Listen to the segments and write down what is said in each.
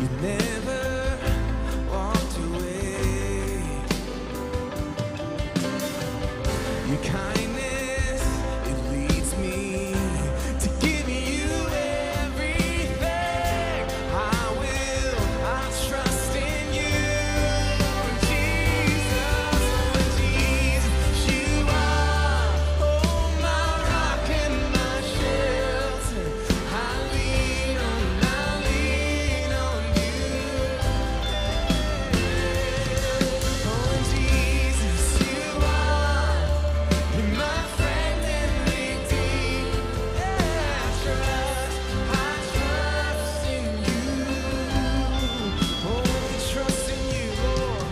You never walked away. Your kindness, it leads me to give you everything. I trust in you, Jesus, you are, oh, my rock and my shelter. I lean on you. Oh, Jesus, you are, you're my friend and redeemer. I trust in you. Oh, we trust in you, Lord.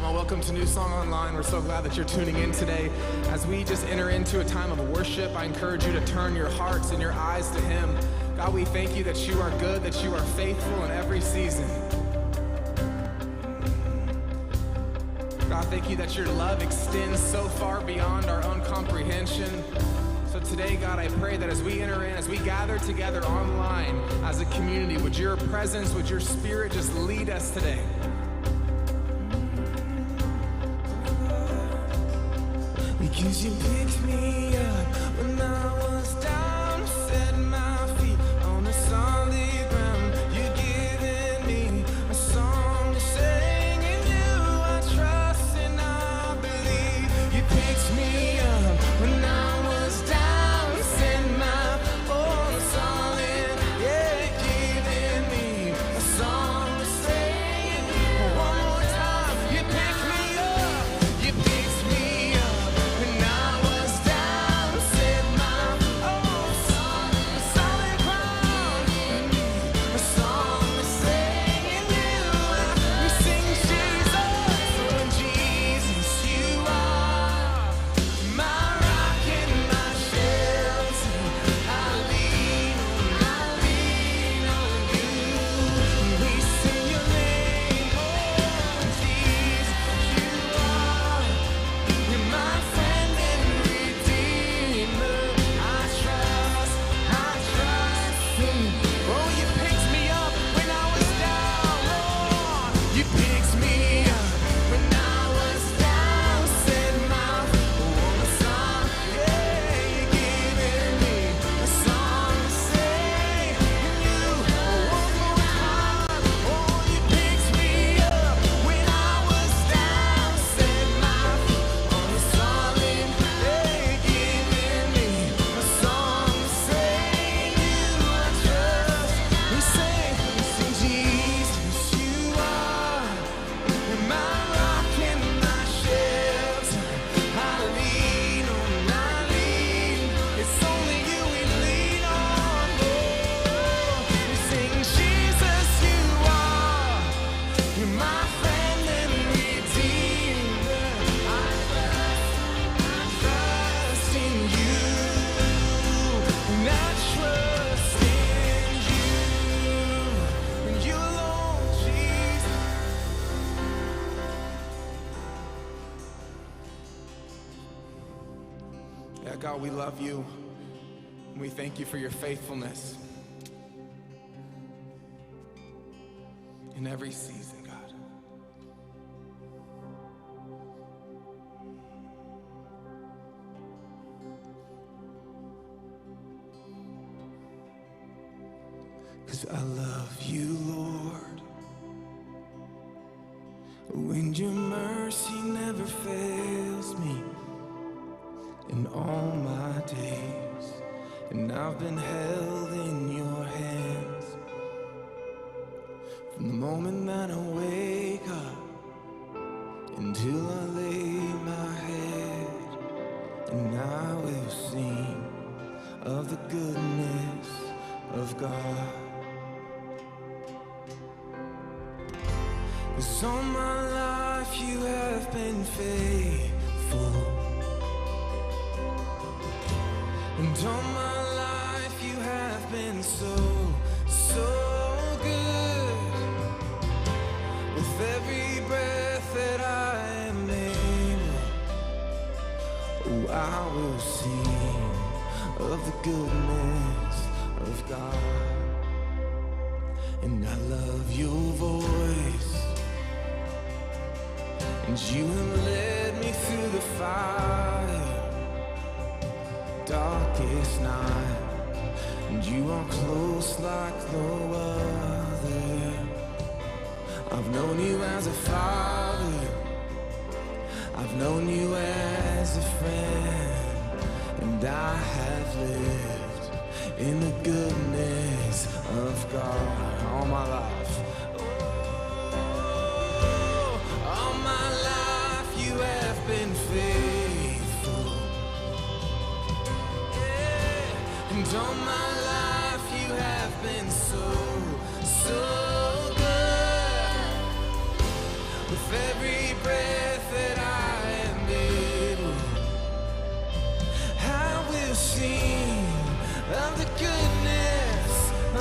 Well, welcome to Newsong Online. We're so glad that you're tuning in today. As we just enter into a time of worship, I encourage you to turn your hearts and your eyes to Him. God, we thank you that you are good, that you are faithful in every season. God, thank you that your love extends so far beyond our own comprehension. So today, God, I pray that as we enter in, as we gather together online as a community, would your presence, would your spirit just lead us today? Because you picked me up when I was down, set my feet on the solid ground. You've given me a song to sing, in you I trust and I believe. You picked me up when I was down, set my own solid, yeah, giving me a song to sing. One more time, you picked me up, you picked me up when I was down, set my own solid ground. A song to sing in you. We sing Jesus, oh Jesus, you are my rock and my shelter. I lean on you. We sing your name, oh Jesus, you are, you're my friend and redeemer. I trust in you. Oh, you picked me up when I was down, Lord. You picked me up when I was down, set my own song, yeah, you're giving me a song to sing in you. One more time, oh, you picked me up when I was down, set my on the solid, yeah, giving me a song to sing in you. I trust. We sing Jesus, you are, you're my rock and my shelter. I lean, it's only you we lean on, Lord. We sing Jesus, you are, you're my friend and redeemer. I trust in you, and I trust in you, and you alone, Jesus. Yeah, God, we love you, and we thank you for your faithfulness in every season, God. Cause I love you, Lord, when your mercy never fails me in all my days, and I've been held in your hands from the moment that I wake up until I lay my head, and I will sing of the goodness of God. 'Cause all my life you have been faithful, and all my life you have been so good. With every breath that I am able, oh, I will sing of the goodness of God. and I love your voice. And you have led me through the fire, darkest night, and you are close like no other. I've known you as a father, I've known you as a friend, and I have lived in the goodness of God all my life. Oh, all my life you have been faithful. Yeah. And all my life you have been so good. With every breath that I am able, I will sing of the goodness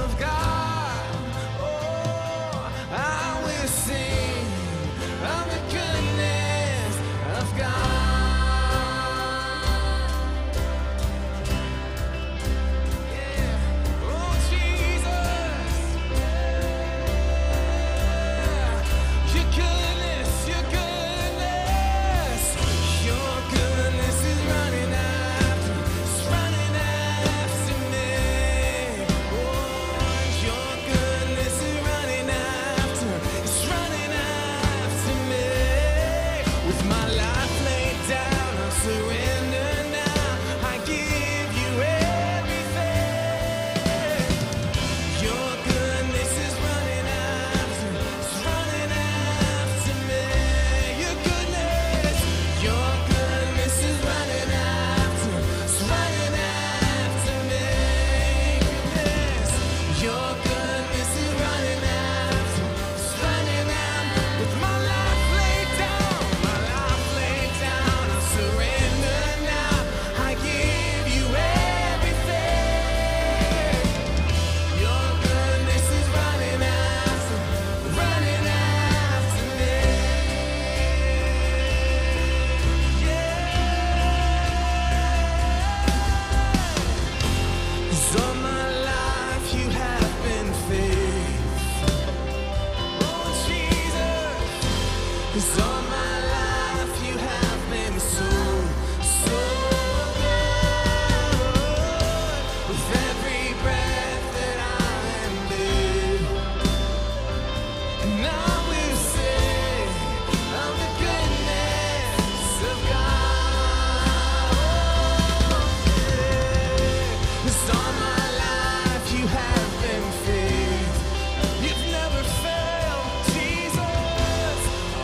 of God. Oh, I will sing of the goodness of God. Yeah. Oh, Jesus. Yeah. Your goodness, your goodness. Your goodness is running after, it's running after me. Oh, your goodness is running after, it's running after me. With my life laid down, I surrender now. I give you everything. Your goodness is running after, it's running after me. Your goodness is running after, it's running after me. Goodness, your goodness is running after, it's running after. With my life laid down, I surrender now. I give you everything. Your goodness is running after me. Yeah. 'Cause all my life you have been faithful. Oh, Jesus. 'Cause all my life you have been so good. With every breath that I am able, and I will sing of the goodness of God. 'Cause all my life you have been faithful. You've never failed, Jesus.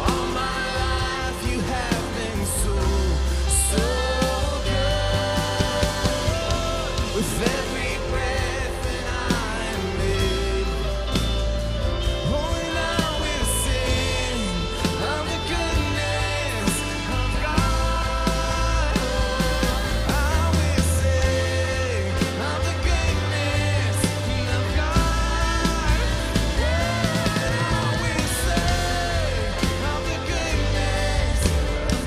All my life you have been so good. With every breath that I am able, oh, and I will sing of the goodness of God. I will sing of the goodness of God. I will sing of the goodness of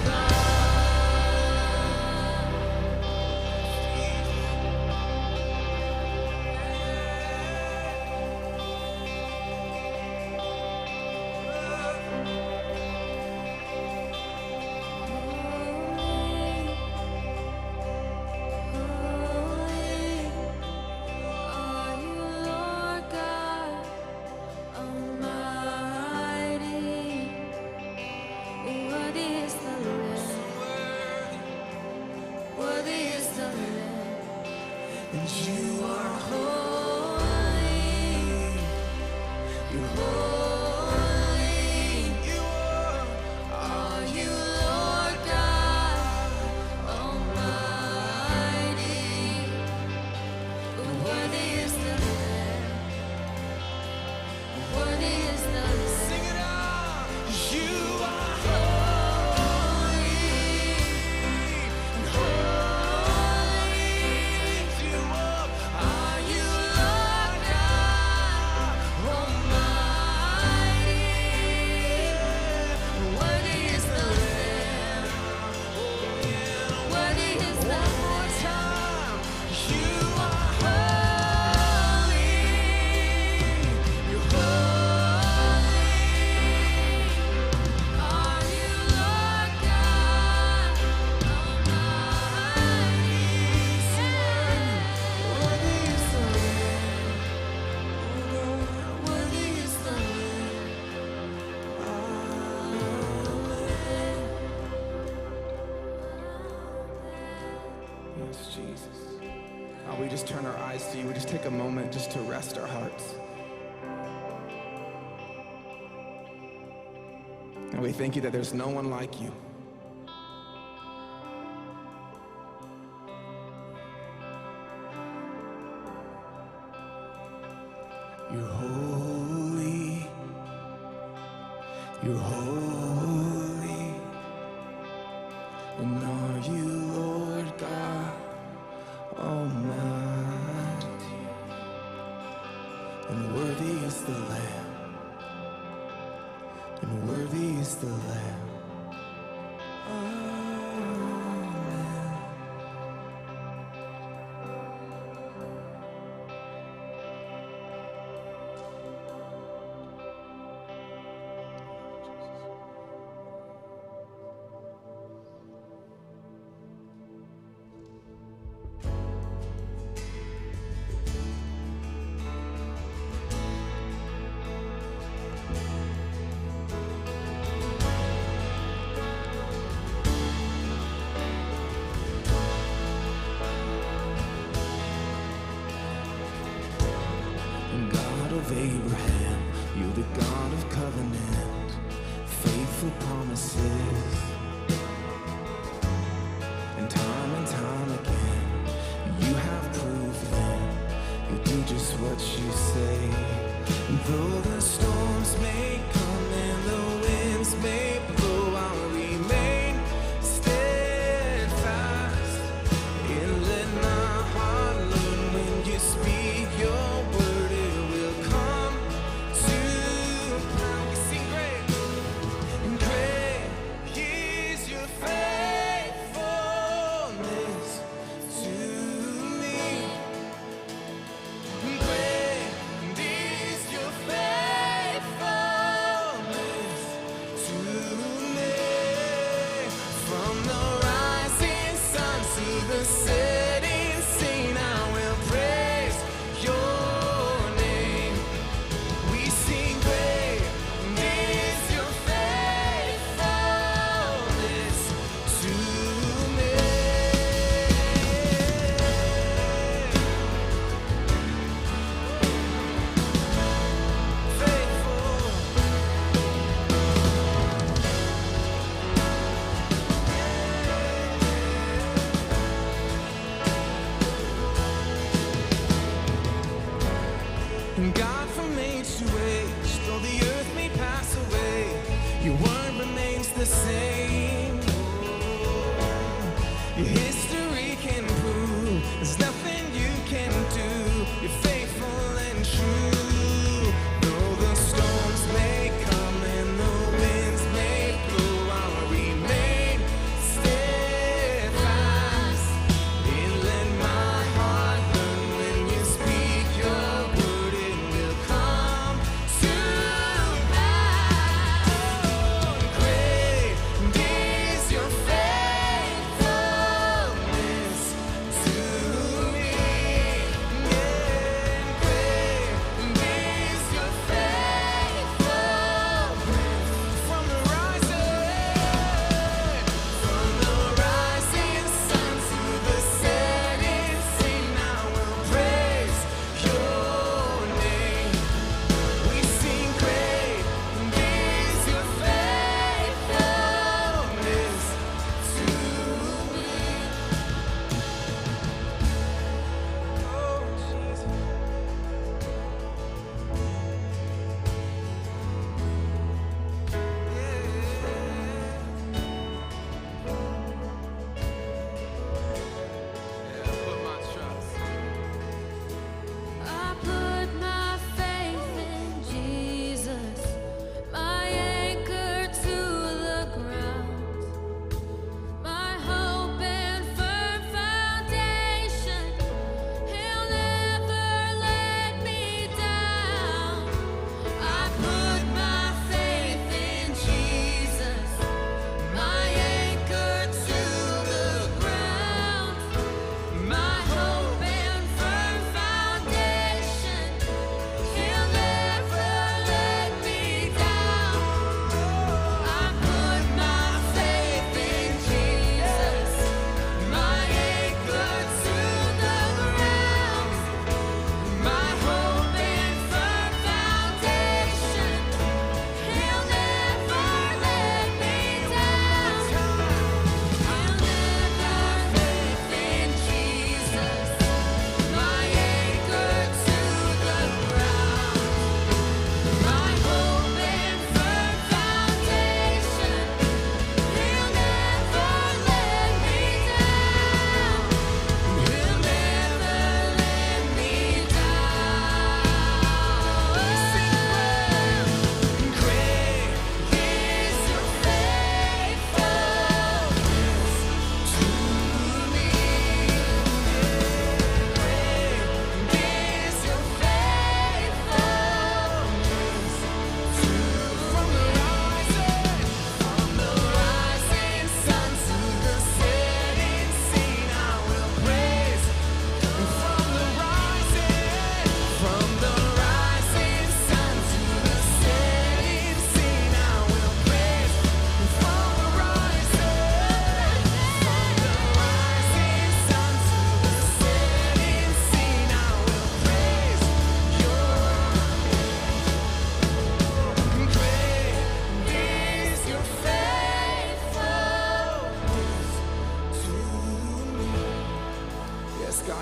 and you are holy. You're holy. You are you, Lord God Almighty. Worthy is the Lamb. Worthy is the Lamb. Sing it out. You are holy. Holy. You are you, Lord God Almighty. We just turn our eyes to you. We just take a moment just to rest our hearts. And we thank you that there's no one like you. You're holy. You're holy. And are you Lord God Almighty? And worthy is the Lamb. And worthy is the Lamb. Amen. God of Abraham, you're the God of covenant, faithful promises. And time again, you have proven you do just what you say. And though the storms may come and the winds may blow, I'll remain steadfast. And let my heart learn when you speak your word, it will come to pass. We sing great, and great is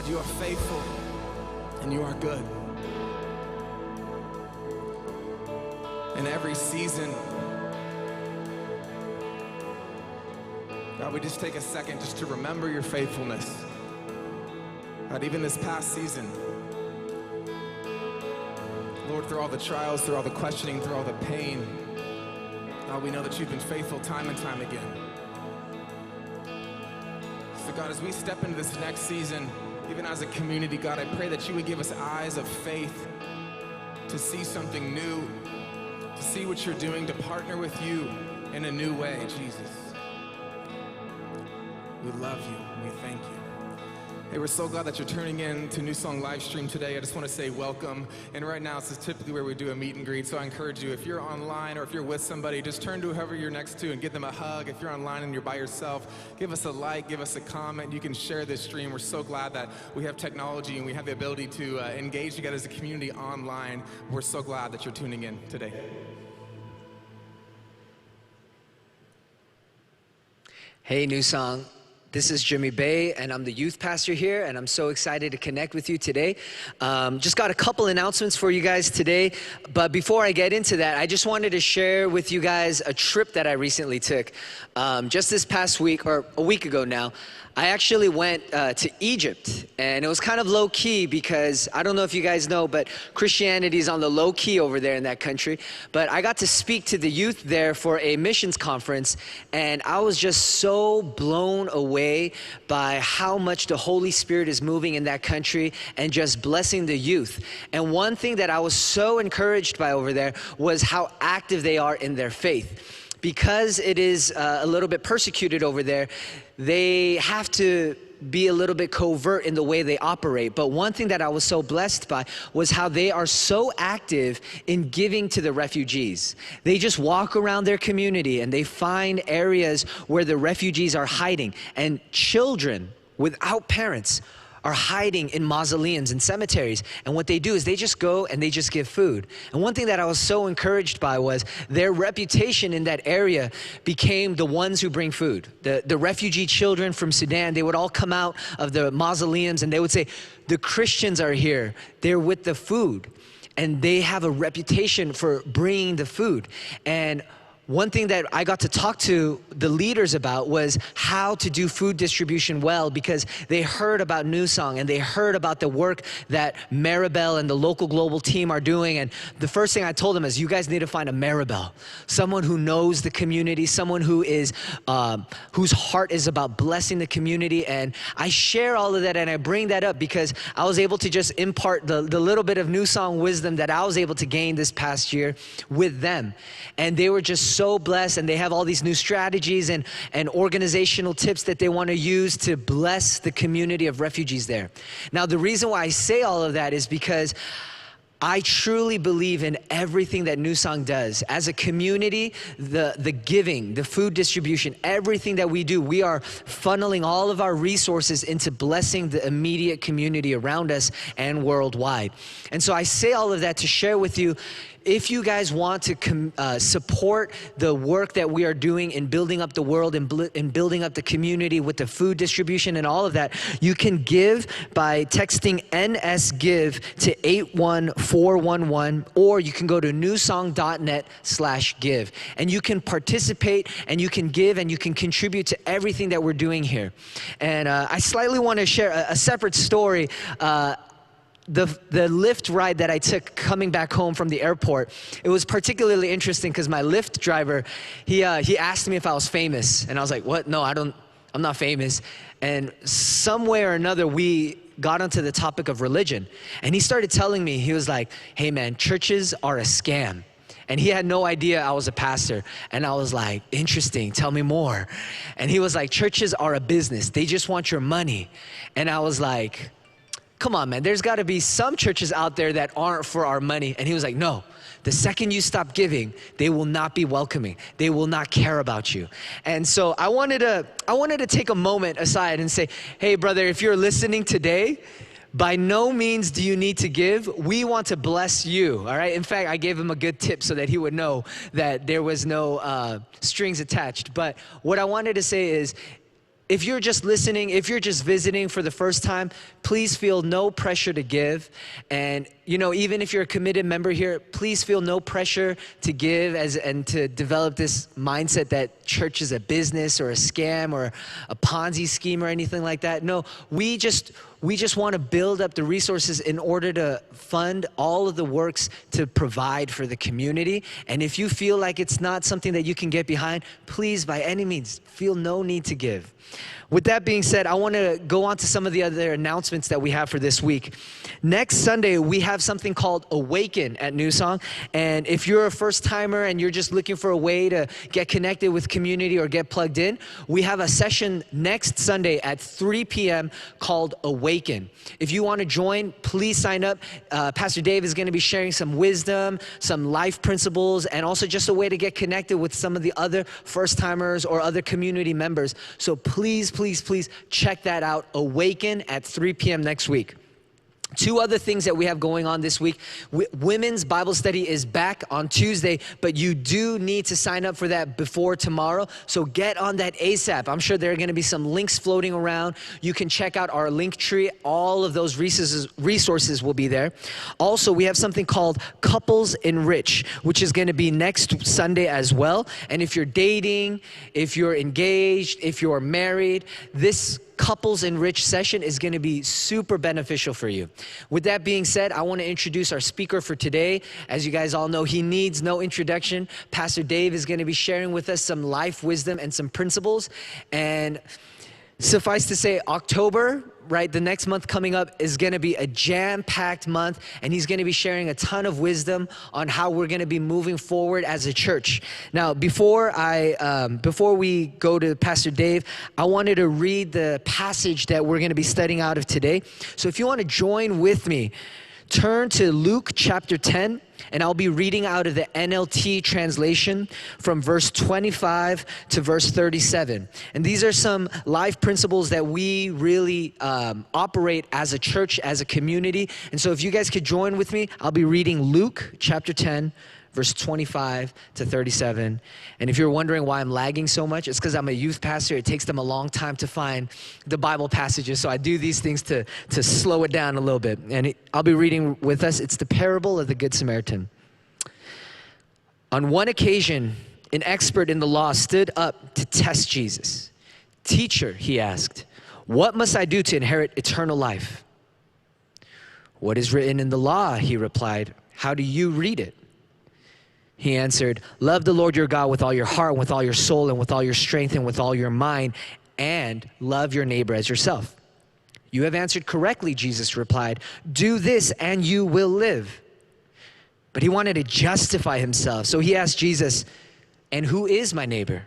you are faithful and you are good. In every season, God, we just take a second just to remember your faithfulness. God, even this past season, Lord, through all the trials, through all the questioning, through all the pain, God, we know that you've been faithful time and time again. So God, as we step into this next season, even as a community, God, I pray that you would give us eyes of faith to see something new, to see what you're doing, to partner with you in a new way, Jesus. We love you. We thank you. Hey, we're so glad that you're tuning in to Newsong live stream today. I just want to say welcome. And right now, this is typically where we do a meet and greet. So I encourage you, if you're online or if you're with somebody, just turn to whoever you're next to and give them a hug. If you're online and you're by yourself, give us a like, give us a comment. You can share this stream. We're so glad that we have technology and we have the ability to engage together as a community online. We're so glad that you're tuning in today. Hey, Newsong. This is Jimmy Bay, and I'm the youth pastor here, and I'm so excited to connect with you today. Just got a couple announcements for you guys today, but before I get into that, I just wanted to share with you guys a trip that I recently took. Just this past week, or a week ago now, I actually went to Egypt, and it was kind of low-key because I don't know if you guys know, but Christianity is on the low-key over there in that country. But I got to speak to the youth there for a missions conference, and I was just so blown away by how much the Holy Spirit is moving in that country and just blessing the youth. And one thing that I was so encouraged by over there was how active they are in their faith. Because it is a little bit persecuted over there, they have to be a little bit covert in the way they operate. But one thing that I was so blessed by was how they are so active in giving to the refugees. They just walk around their community and they find areas where the refugees are hiding. And children without parents are hiding in mausoleums and cemeteries. And what they do is they just go and they just give food. And one thing that I was so encouraged by was their reputation in that area became the ones who bring food. The refugee children from Sudan, they would all come out of the mausoleums and they would say, the Christians are here. They're with the food. And they have a reputation for bringing the food. And one thing that I got to talk to the leaders about was how to do food distribution well, because they heard about Newsong and they heard about the work that Maribel and the local global team are doing. And the first thing I told them is, you guys need to find a Maribel, someone who knows the community, someone who is whose heart is about blessing the community. And I share all of that and I bring that up because I was able to just impart the little bit of Newsong wisdom that I was able to gain this past year with them. And they were just so blessed, and they have all these new strategies and organizational tips that they want to use to bless the community of refugees there. Now, the reason why I say all of that is because I truly believe in everything that Newsong does. As a community, the giving, the food distribution, everything that we do, we are funneling all of our resources into blessing the immediate community around us and worldwide. And so I say all of that to share with you, if you guys want to support the work that we are doing in building up the world and building up the community with the food distribution and all of that, you can give by texting NSGIVE to 81411, or you can go to newsong.net/give. And you can participate and you can give and you can contribute to everything that we're doing here. And I slightly want to share a separate story. The Lyft ride that I took coming back home from the airport, it was particularly interesting because my Lyft driver, he asked me if I was famous. And I was like, what? No, I'm not famous. And some way or another, we got onto the topic of religion. And he started telling me, he was like, hey man, churches are a scam. And he had no idea I was a pastor. And I was like, interesting, tell me more. And he was like, churches are a business. They just want your money. And I was like, come on, man, there's gotta be some churches out there that aren't for our money. And he was like, no, the second you stop giving, they will not be welcoming. They will not care about you. And so I wanted to take a moment aside and say, hey brother, if you're listening today, by no means do you need to give. We want to bless you, all right? In fact, I gave him a good tip so that he would know that there was no strings attached. But what I wanted to say is, if you're just listening, if you're just visiting for the first time, please feel no pressure to give. And even if you're a committed member here, please feel no pressure to give and to develop this mindset that church is a business or a scam or a Ponzi scheme or anything like that. No, we just want to build up the resources in order to fund all of the works to provide for the community. And if you feel like it's not something that you can get behind, please, by any means, feel no need to give. With that being said, I want to go on to some of the other announcements that we have for this week. Next Sunday, we have something called Awaken at Newsong. And if you're a first timer and you're just looking for a way to get connected with community or get plugged in, we have a session next Sunday at 3 p.m. called Awaken. If you want to join, please sign up. Pastor Dave is going to be sharing some wisdom, some life principles, and also just a way to get connected with some of the other first timers or other community members. So please check that out. Awaken at 3 p.m. next week. Two other things that we have going on this week. Women's Bible study is back on Tuesday, but you do need to sign up for that before tomorrow. So get on that ASAP. I'm sure there are going to be some links floating around. You can check out our link tree. All of those resources will be there. Also, we have something called Couples Enrich, which is going to be next Sunday as well. And if you're dating, if you're engaged, if you're married, this Couples Enrich session is going to be super beneficial for you. With that being said, I want to introduce our speaker for today. As you guys all know, he needs no introduction. Pastor Dave is going to be sharing with us some life wisdom and some principles. And suffice to say, October, right, the next month coming up is going to be a jam-packed month, and he's going to be sharing a ton of wisdom on how we're going to be moving forward as a church. Now, before we go to Pastor Dave, I wanted to read the passage that we're going to be studying out of today. So if you want to join with me, turn to Luke chapter 10, and I'll be reading out of the NLT translation from verse 25 to verse 37. And these are some life principles that we really operate as a church, as a community. And so if you guys could join with me, I'll be reading Luke chapter 10, verse 25 to 37. And if you're wondering why I'm lagging so much, it's because I'm a youth pastor. It takes them a long time to find the Bible passages. So I do these things to slow it down a little bit. And I'll be reading with us. It's the parable of the Good Samaritan. On one occasion, an expert in the law stood up to test Jesus. "Teacher," he asked, "what must I do to inherit eternal life?" "What is written in the law?" he replied. "How do you read it?" He answered, "Love the Lord your God with all your heart, with all your soul, and with all your strength, and with all your mind, and love your neighbor as yourself." "You have answered correctly," Jesus replied. "Do this and you will live." But he wanted to justify himself, so he asked Jesus, "And who is my neighbor?"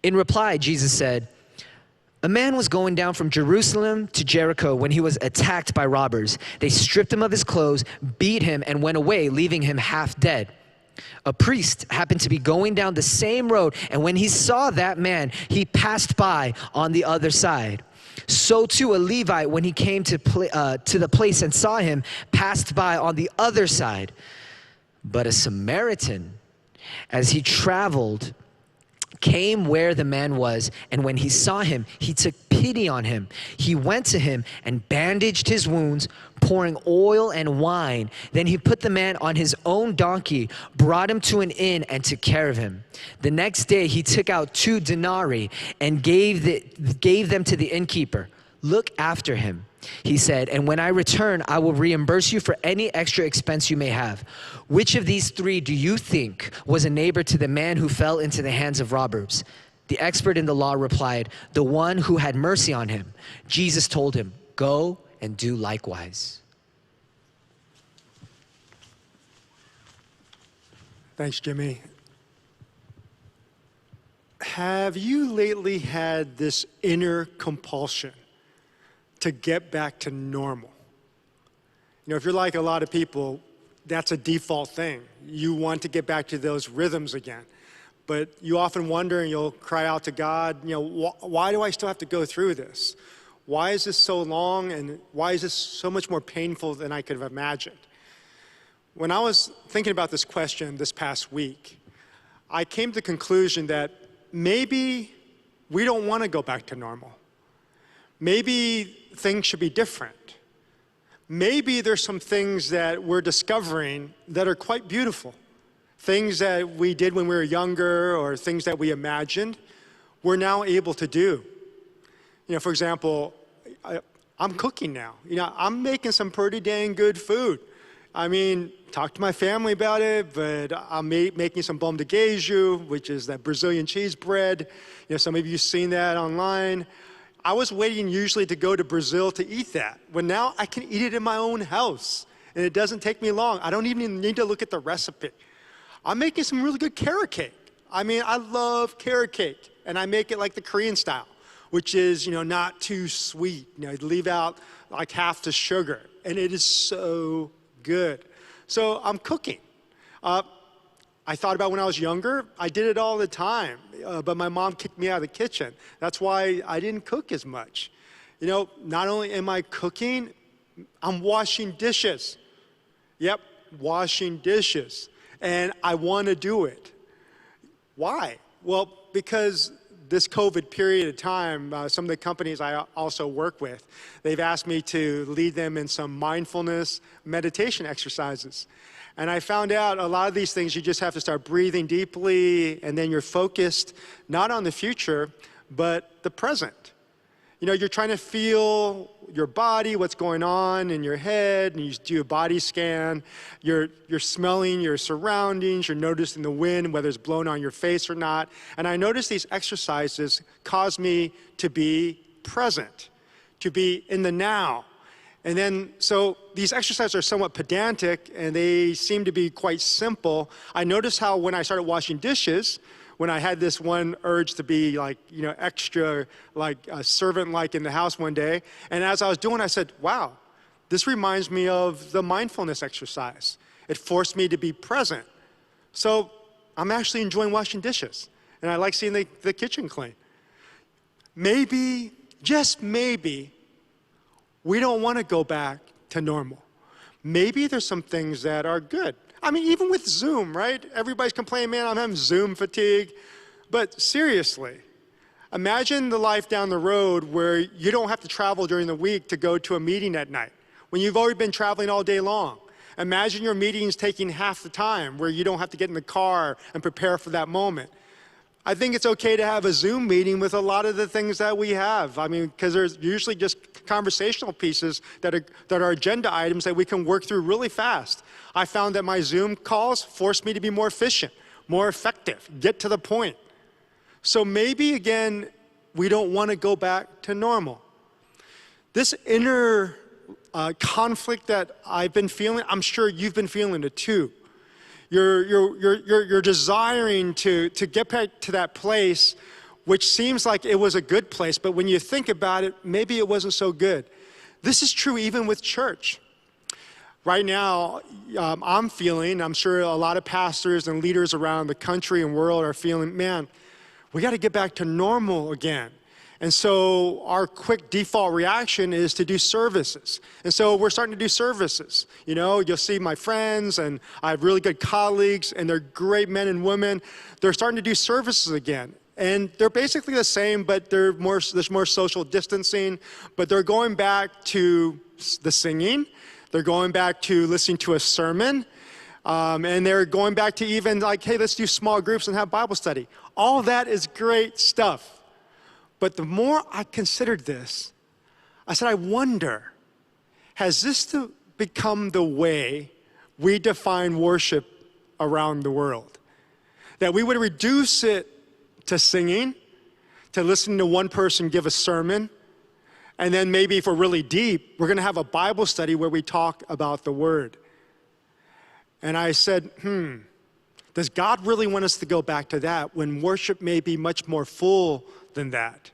In reply, Jesus said, "A man was going down from Jerusalem to Jericho when he was attacked by robbers. They stripped him of his clothes, beat him, and went away, leaving him half dead. A priest happened to be going down the same road, and when he saw that man, he passed by on the other side. So too a Levite, when he came to the place and saw him, passed by on the other side. But a Samaritan, as he traveled, came where the man was, and when he saw him, he took pity on him. He went to him and bandaged his wounds, pouring oil and wine. Then he put the man on his own donkey, brought him to an inn, and took care of him. The next day he took out 2 denarii and gave them to the innkeeper. 'Look after him,' he said, 'and when I return, I will reimburse you for any extra expense you may have.' Which of these 3 do you think was a neighbor to the man who fell into the hands of robbers?" The expert in the law replied, "The one who had mercy on him." Jesus told him, "Go and do likewise." Thanks, Jimmy. Have you lately had this inner compulsion to get back to normal? If you're like a lot of people, that's a default thing. You want to get back to those rhythms again. But you often wonder, and you'll cry out to God, why do I still have to go through this? Why is this so long, and why is this so much more painful than I could have imagined? When I was thinking about this question this past week, I came to the conclusion that maybe we don't want to go back to normal. Maybe things should be different. Maybe there's some things that we're discovering that are quite beautiful. Things that we did when we were younger or things that we imagined, we're now able to do. For example, I'm cooking now. I'm making some pretty dang good food. Talk to my family about it, but I'm making some baume de queijo, which is that Brazilian cheese bread. Some of you have seen that online. I was waiting usually to go to Brazil to eat that. But now I can eat it in my own house, and it doesn't take me long. I don't even need to look at the recipe. I'm making some really good carrot cake. I love carrot cake, and I make it like the Korean style, which is, not too sweet. Leave out like half the sugar, and it is so good. So I'm cooking. I thought about when I was younger, I did it all the time, but my mom kicked me out of the kitchen. That's why I didn't cook as much. Not only am I cooking, I'm washing dishes. Yep, washing dishes. And I want to do it. Why? Well, because this COVID period of time, some of the companies I also work with, they've asked me to lead them in some mindfulness meditation exercises. And I found out a lot of these things, you just have to start breathing deeply, and then you're focused not on the future, but the present. You're trying to feel your body, what's going on in your head, and you do a body scan. You're smelling your surroundings, you're noticing the wind, whether it's blowing on your face or not. And I noticed these exercises cause me to be present, to be in the now. And then, so these exercises are somewhat pedantic, and they seem to be quite simple. I noticed how when I started washing dishes, when I had this one urge to be extra, servant-like in the house one day, and as I was doing, I said, wow, this reminds me of the mindfulness exercise. It forced me to be present. So I'm actually enjoying washing dishes, and I like seeing the kitchen clean. Maybe, just maybe, we don't want to go back to normal. Maybe there's some things that are good. Even with Zoom, right? Everybody's complaining, man, I'm having Zoom fatigue. But seriously, imagine the life down the road where you don't have to travel during the week to go to a meeting at night, when you've already been traveling all day long. Imagine your meetings taking half the time, where you don't have to get in the car and prepare for that moment. I think it's okay to have a Zoom meeting with a lot of the things that we have. Because there's usually just conversational pieces that are agenda items that we can work through really fast. I found that my Zoom calls forced me to be more efficient, more effective, get to the point. So maybe, again, we don't want to go back to normal. This inner conflict that I've been feeling, I'm sure you've been feeling it too. You're desiring to get back to that place which seems like it was a good place, but when you think about it, maybe it wasn't so good. This is true even with church. Right now, I'm sure a lot of pastors and leaders around the country and world are feeling, man, we got to get back to normal again. And so our quick default reaction is to do services. And so we're starting to do services. You'll see my friends, and I have really good colleagues, and they're great men and women. They're starting to do services again. And they're basically the same, but there's more social distancing. But they're going back to the singing. They're going back to listening to a sermon. And they're going back to even hey, let's do small groups and have Bible study. All that is great stuff. But the more I considered this, I said, I wonder, has this become the way we define worship around the world? That we would reduce it to singing, to listening to one person give a sermon, and then maybe if we're really deep, we're going to have a Bible study where we talk about the Word. And I said, does God really want us to go back to that when worship may be much more full than that?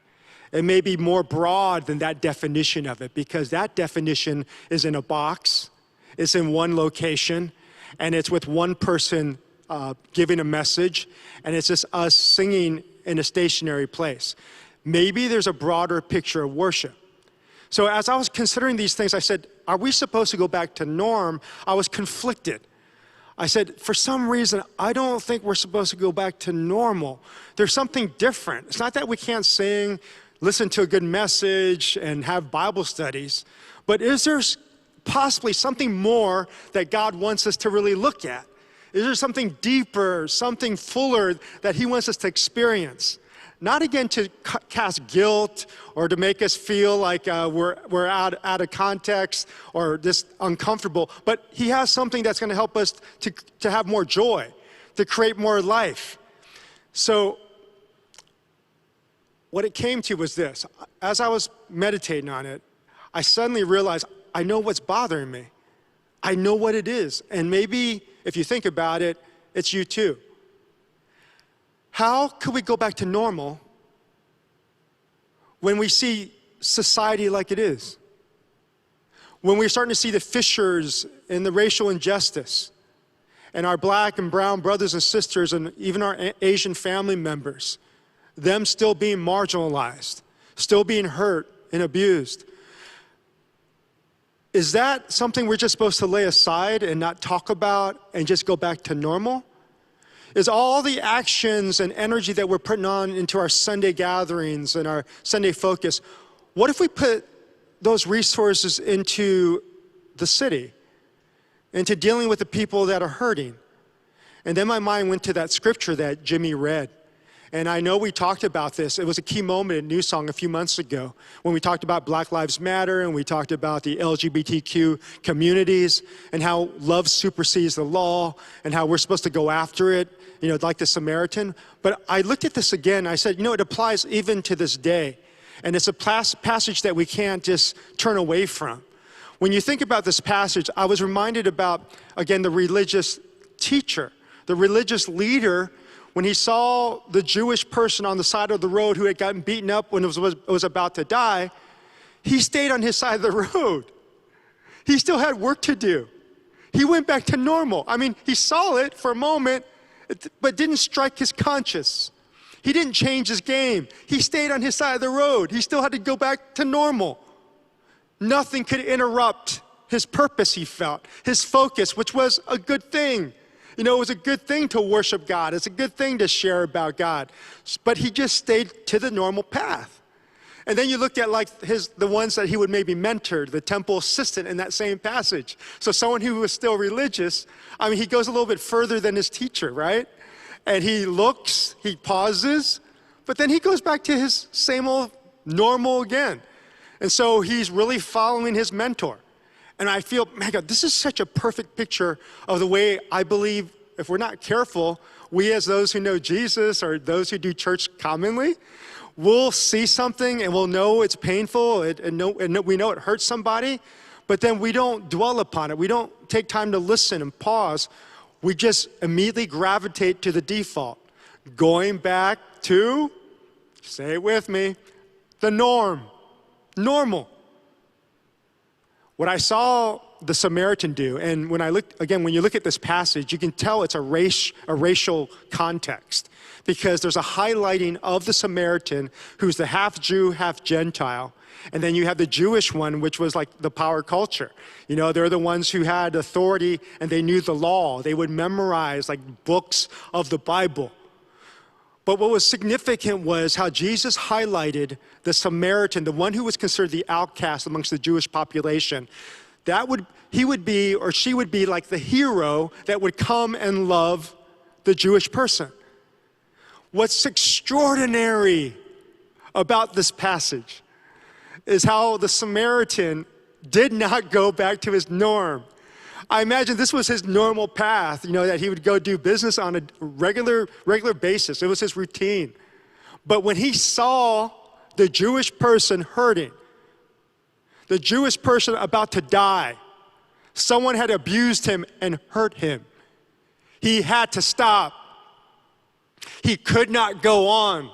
It may be more broad than that definition of it, because that definition is in a box, it's in one location, and it's with one person giving a message, and it's just us singing in a stationary place. Maybe there's a broader picture of worship. So as I was considering these things, I said, are we supposed to go back to norm? I was conflicted. I said, for some reason, I don't think we're supposed to go back to normal. There's something different. It's not that we can't sing, listen to a good message, and have Bible studies, but is there possibly something more that God wants us to really look at? Is there something deeper, something fuller that he wants us to experience? Not again to cast guilt or to make us feel like we're out of context or just uncomfortable, but he has something that's going to help us to have more joy, to create more life. So what it came to was this. As I was meditating on it, I suddenly realized I know what's bothering me. I know what it is. And maybe if you think about it, it's you too. How could we go back to normal when we see society like it is? When we're starting to see the fissures in the racial injustice, and our black and brown brothers and sisters, and even our Asian family members, them still being marginalized, still being hurt and abused. Is that something we're just supposed to lay aside and not talk about and just go back to normal? Is all the actions and energy that we're putting on into our Sunday gatherings and our Sunday focus, what if we put those resources into the city, into dealing with the people that are hurting? And then my mind went to that scripture that Jimmy read. And I know we talked about this. It was a key moment in Newsong a few months ago when we talked about Black Lives Matter and we talked about the LGBTQ communities and how love supersedes the law and how we're supposed to go after it, like the Samaritan. But I looked at this again. I said, it applies even to this day. And it's a passage that we can't just turn away from. When you think about this passage, I was reminded about, again, the religious teacher, the religious leader. When he saw the Jewish person on the side of the road who had gotten beaten up when it was about to die, he stayed on his side of the road. He still had work to do. He went back to normal. He saw it for a moment, but didn't strike his conscience. He didn't change his game. He stayed on his side of the road. He still had to go back to normal. Nothing could interrupt his purpose, he felt, his focus, which was a good thing. It was a good thing to worship God. It's a good thing to share about God. But he just stayed to the normal path. And then you looked at the ones that he would maybe mentor, the temple assistant in that same passage. So someone who was still religious, he goes a little bit further than his teacher, right? And he looks, he pauses, but then he goes back to his same old normal again. And so he's really following his mentor. And I feel, my God, this is such a perfect picture of the way I believe, if we're not careful, we as those who know Jesus or those who do church commonly, we'll see something and we'll know it's painful and we know it hurts somebody, but then we don't dwell upon it. We don't take time to listen and pause. We just immediately gravitate to the default, going back to, say it with me, the norm, normal. What I saw the Samaritan do, and when you look at this passage, you can tell it's a racial context because there's a highlighting of the Samaritan who's the half Jew, half Gentile. And then you have the Jewish one, which was like the power culture. They're the ones who had authority and they knew the law. They would memorize books of the Bible. But what was significant was how Jesus highlighted the Samaritan, the one who was considered the outcast amongst the Jewish population. He would be, or she would be like the hero that would come and love the Jewish person. What's extraordinary about this passage is how the Samaritan did not go back to his norm. I imagine this was his normal path, that he would go do business on a regular basis. It was his routine. But when he saw the Jewish person hurting, the Jewish person about to die, someone had abused him and hurt him, he had to stop. He could not go on.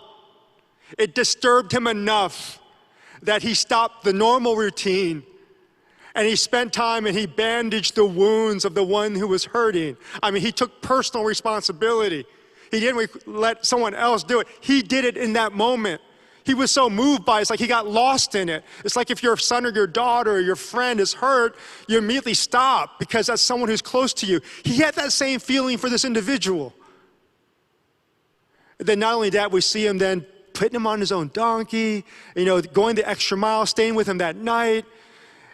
It disturbed him enough that he stopped the normal routine. And he spent time and he bandaged the wounds of the one who was hurting. He took personal responsibility. He didn't let someone else do it. He did it in that moment. He was so moved by it, it's like he got lost in it. It's like if your son or your daughter or your friend is hurt, you immediately stop because that's someone who's close to you. He had that same feeling for this individual. And then not only that, we see him then putting him on his own donkey, going the extra mile, staying with him that night.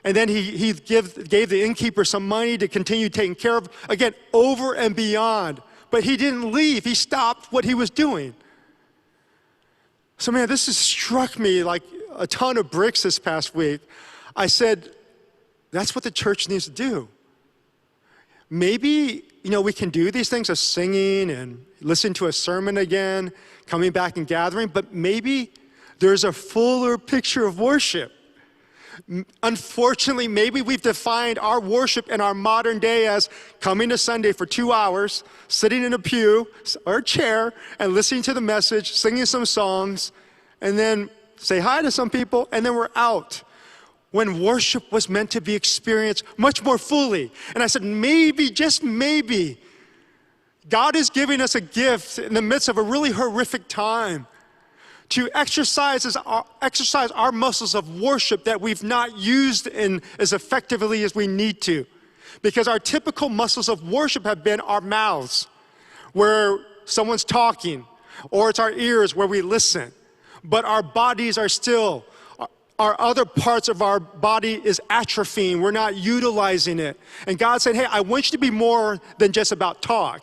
And then he gave the innkeeper some money to continue taking care of, again, over and beyond. But he didn't leave. He stopped what he was doing. So man, this has struck me like a ton of bricks this past week. I said, that's what the church needs to do. Maybe, we can do these things of singing and listening to a sermon again, coming back and gathering, but maybe there's a fuller picture of worship. Unfortunately, maybe we've defined our worship in our modern day as coming to Sunday for 2 hours, sitting in a pew or a chair and listening to the message, singing some songs, and then say hi to some people, and then we're out. When worship was meant to be experienced much more fully. And I said, maybe, just maybe, God is giving us a gift in the midst of a really horrific time to exercise our muscles of worship that we've not used as effectively as we need to. Because our typical muscles of worship have been our mouths, where someone's talking, or it's our ears where we listen. But our bodies are still, our other parts of our body is atrophying. We're not utilizing it. And God said, hey, I want you to be more than just about talk.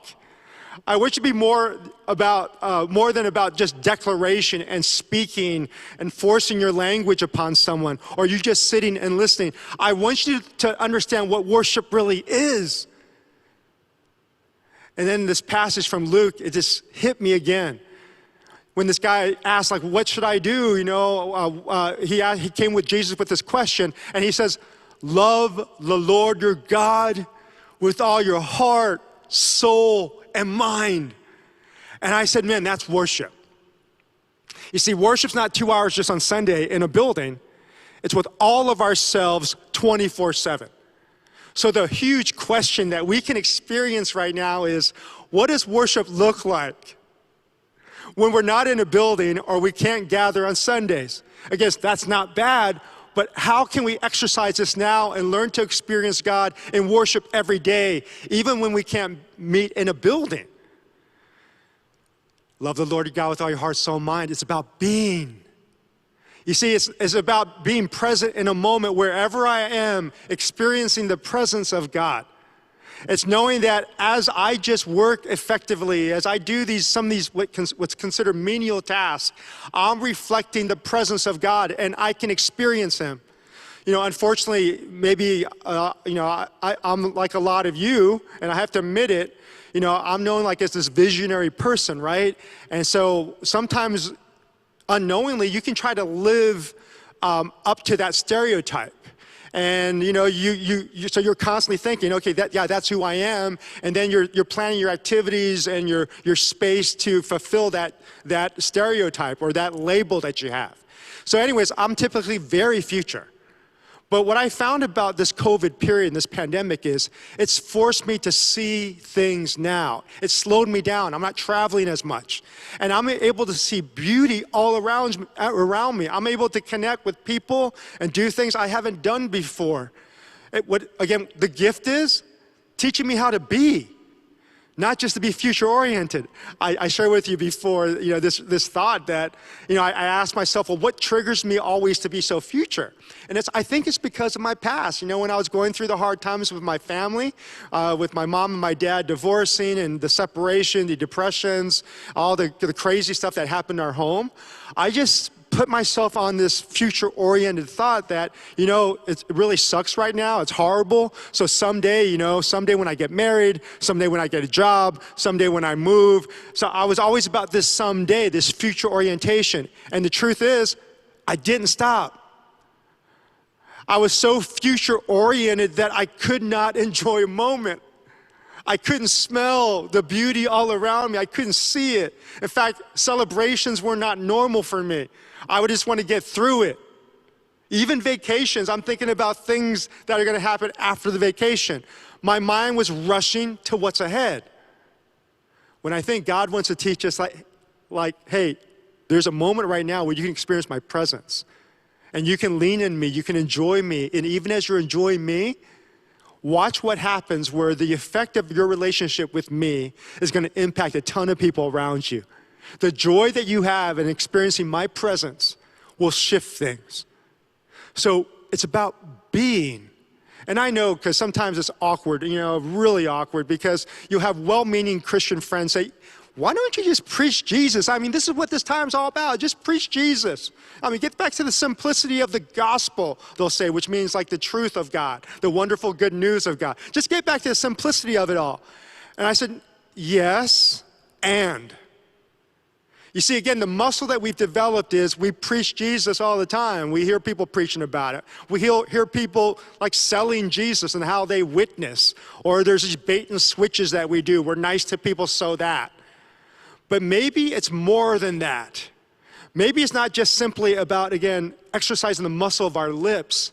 I want you to be more than about just declaration and speaking and forcing your language upon someone, or you just sitting and listening. I want you to understand what worship really is. And then this passage from Luke, it just hit me again. When this guy asked, like, what should I do? He came with Jesus with this question, and he says, love the Lord your God with all your heart, soul, and mind. And I said, man, that's worship. You see, worship's not 2 hours just on Sunday in a building. It's with all of ourselves 24/7. So the huge question that we can experience right now is, what does worship look like when we're not in a building or we can't gather on Sundays? I guess that's not bad, but how can we exercise this now and learn to experience God in worship every day, even when we can't meet in a building? Love the Lord your God with all your heart, soul, and mind. It's about being. You see, it's about being present in a moment wherever I am, experiencing the presence of God. It's knowing that as I just work effectively, as I do some of these what's considered menial tasks, I'm reflecting the presence of God and I can experience Him. Unfortunately, maybe, I'm like a lot of you, and I have to admit it, I'm known like as this visionary person, right? And so sometimes unknowingly, you can try to live up to that stereotype. And so you're constantly thinking, okay, that's who I am. And then you're planning your activities and your space to fulfill that stereotype or that label that you have. So anyways, I'm typically very future. But what I found about this COVID period and this pandemic is it's forced me to see things now. It's slowed me down. I'm not traveling as much. And I'm able to see beauty all around me. I'm able to connect with people and do things I haven't done before. The gift is teaching me how to be, not just to be future-oriented. I shared with you before, this thought that, I asked myself, well, what triggers me always to be so future? And I think it's because of my past. When I was going through the hard times with my family, with my mom and my dad divorcing and the separation, the depressions, all the crazy stuff that happened in our home, I just put myself on this future-oriented thought that, it really sucks right now. It's horrible. So someday when I get married, someday when I get a job, someday when I move. So I was always about this someday, this future orientation. And the truth is, I didn't stop. I was so future-oriented that I could not enjoy a moment. I couldn't smell the beauty all around me. I couldn't see it. In fact, celebrations were not normal for me. I would just want to get through it. Even vacations, I'm thinking about things that are going to happen after the vacation. My mind was rushing to what's ahead. When I think God wants to teach us like, hey, There's a moment right now where you can experience my presence. And you can lean in me, you can enjoy me. And even as you're enjoying me, watch what happens where the effect of your relationship with me is going to impact a ton of people around you. The joy that you have in experiencing my presence will shift things. So it's about being. And I know, because sometimes it's awkward, really awkward, because you'll have well-meaning Christian friends say, why don't you just preach Jesus? I mean, this is what this time's all about. Just preach Jesus. I mean, get back to the simplicity of the gospel, they'll say, which means like the truth of God, the wonderful good news of God. Just get back to the simplicity of it all. And I said, yes, and. You see, again, the muscle that we've developed is we preach Jesus all the time. We hear people preaching about it. We hear people like selling Jesus and how they witness. Or there's these bait and switches that we do. We're nice to people, so that. But maybe it's more than that. Maybe it's not just simply about, again, exercising the muscle of our lips,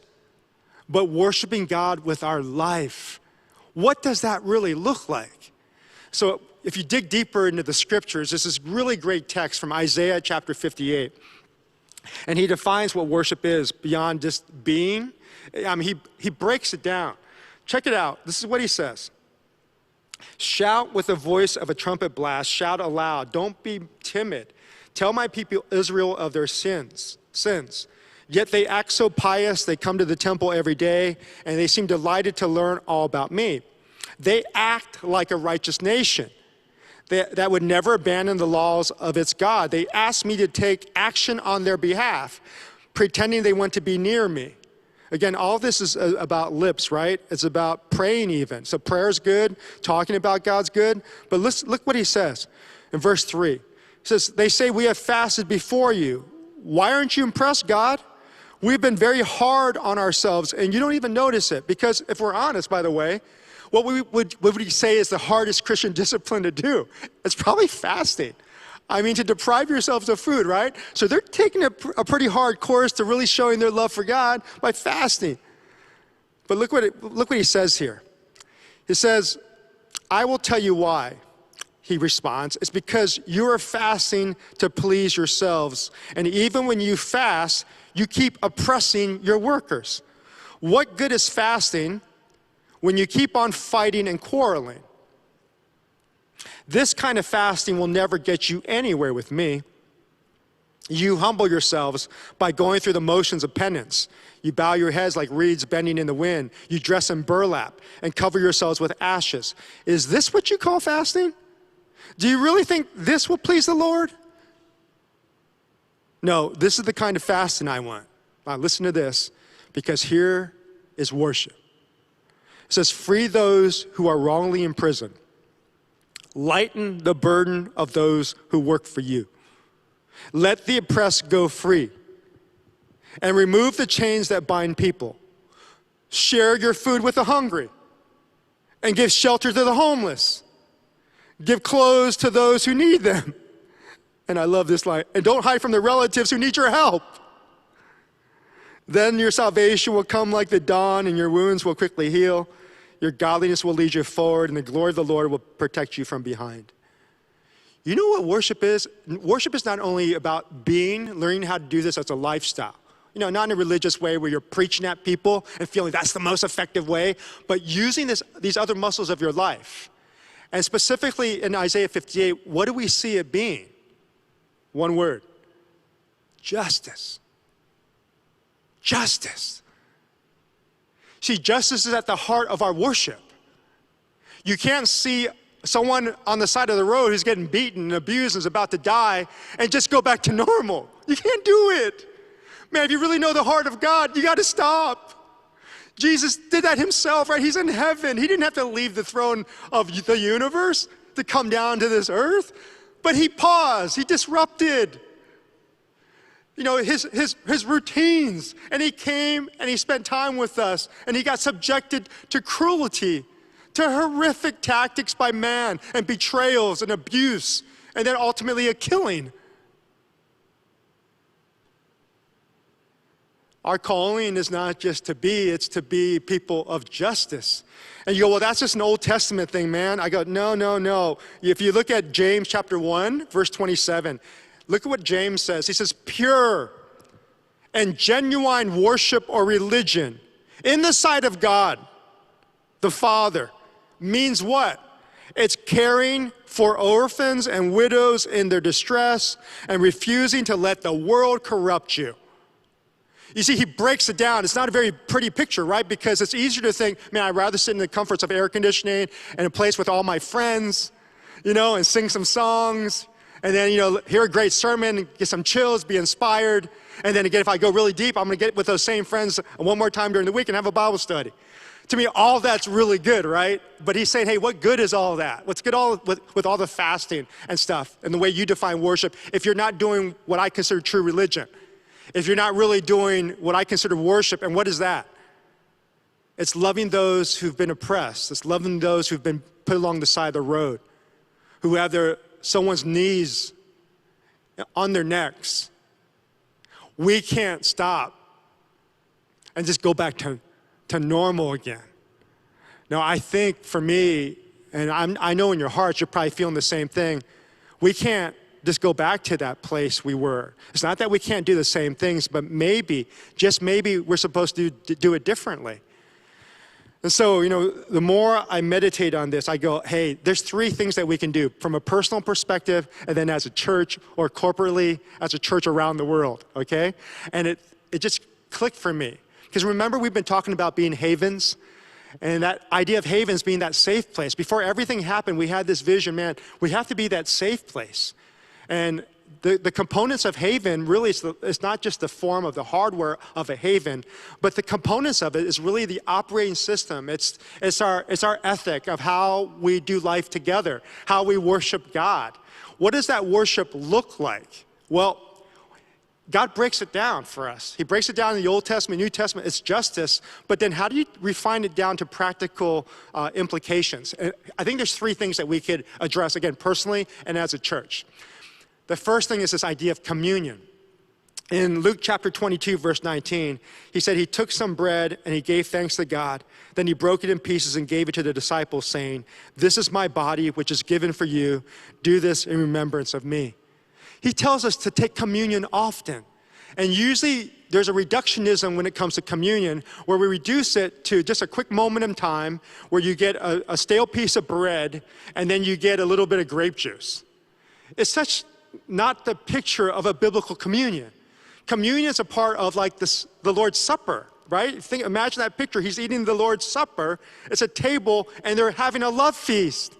but worshiping God with our life. What does that really look like? So if you dig deeper into the scriptures, this is really great text from Isaiah chapter 58. And he defines what worship is beyond just being. I mean, he breaks it down. Check it out. This is what he says. Shout with the voice of a trumpet blast. Shout aloud. Don't be timid. Tell my people Israel of their sins. Yet they act so pious. They come to the temple every day, and they seem delighted to learn all about me. They act like a righteous nation that would never abandon the laws of its God. They ask me to take action on their behalf, pretending they want to be near me. Again, all this is about lips, right? It's about praying even. So prayer's good, talking about God's good. But look what he says in verse 3. He says, they say, we have fasted before you. Why aren't you impressed, God? We've been very hard on ourselves, and you don't even notice it. Because if we're honest, by the way, what would we say is the hardest Christian discipline to do? It's probably fasting. I mean, to deprive yourselves of food, right? So they're taking a pretty hard course to really showing their love for God by fasting. But look what he says here. He says, I will tell you why, he responds. It's because you are fasting to please yourselves. And even when you fast, you keep oppressing your workers. What good is fasting when you keep on fighting and quarreling? This kind of fasting will never get you anywhere with me. You humble yourselves by going through the motions of penance. You bow your heads like reeds bending in the wind. You dress in burlap and cover yourselves with ashes. Is this what you call fasting? Do you really think this will please the Lord? No, this is the kind of fasting I want. Now listen to this, because here is worship. It says, free those who are wrongly imprisoned. Lighten the burden of those who work for you. Let the oppressed go free. And remove the chains that bind people. Share your food with the hungry. And give shelter to the homeless. Give clothes to those who need them. And I love this line. And don't hide from the relatives who need your help. Then your salvation will come like the dawn, and your wounds will quickly heal. Your godliness will lead you forward, and the glory of the Lord will protect you from behind. You know what worship is? Worship is not only about learning how to do this as a lifestyle. Not in a religious way where you're preaching at people and feeling that's the most effective way, but using these other muscles of your life. And specifically in Isaiah 58, what do we see it being? One word: justice. Justice. See, justice is at the heart of our worship. You can't see someone on the side of the road who's getting beaten and abused and is about to die and just go back to normal. You can't do it. Man, if you really know the heart of God, you got to stop. Jesus did that himself, right? He's in heaven. He didn't have to leave the throne of the universe to come down to this earth, but he paused. He disrupted his routines, and he came and he spent time with us, and he got subjected to cruelty, to horrific tactics by man, and betrayals and abuse, and then ultimately a killing. Our calling is not just to be, it's to be people of justice. And you go, well, that's just an Old Testament thing, man. I go, no. If you look at James chapter 1, verse 27, Look at what James says. He says, pure and genuine worship or religion in the sight of God, the Father, means what? It's caring for orphans and widows in their distress and refusing to let the world corrupt you. You see, he breaks it down. It's not a very pretty picture, right? Because it's easier to think, man, I'd rather sit in the comforts of air conditioning and a place with all my friends, and sing some songs, and then, hear a great sermon, get some chills, be inspired. And then again, if I go really deep, I'm going to get with those same friends one more time during the week and have a Bible study. To me, all that's really good, right? But he's saying, hey, what good is all that? What's good with all the fasting and stuff and the way you define worship if you're not doing what I consider true religion? If you're not really doing what I consider worship, and what is that? It's loving those who've been oppressed. It's loving those who've been put along the side of the road, who have someone's knees on their necks. We can't stop and just go back to normal again. Now, I think for me, and I know in your hearts you're probably feeling the same thing, we can't just go back to that place we were. It's not that we can't do the same things, but maybe, just maybe, we're supposed to do it differently. And so, the more I meditate on this, I go, hey, there's 3 things that we can do from a personal perspective, and then as a church, or corporately as a church around the world, okay? And it just clicked for me. Because remember, we've been talking about being havens, and that idea of havens being that safe place. Before everything happened, we had this vision, man, we have to be that safe place. And the components of haven, really, it's not just the form of the hardware of a haven, but the components of it is really the operating system. It's our ethic of how we do life together, how we worship God. What does that worship look like? Well, God breaks it down for us. He breaks it down in the Old Testament, New Testament. It's justice, but then how do you refine it down to practical implications? And I think there's 3 things that we could address, again, personally and as a church. The first thing is this idea of communion. In Luke chapter 22, verse 19, he said he took some bread and he gave thanks to God. Then he broke it in pieces and gave it to the disciples, saying, "This is my body, which is given for you. Do this in remembrance of me." He tells us to take communion often. And usually there's a reductionism when it comes to communion, where we reduce it to just a quick moment in time where you get a stale piece of bread and then you get a little bit of grape juice. It's such not the picture of a biblical communion. Communion is a part of like the Lord's Supper, right? Imagine that picture. He's eating the Lord's Supper. It's a table and they're having a love feast.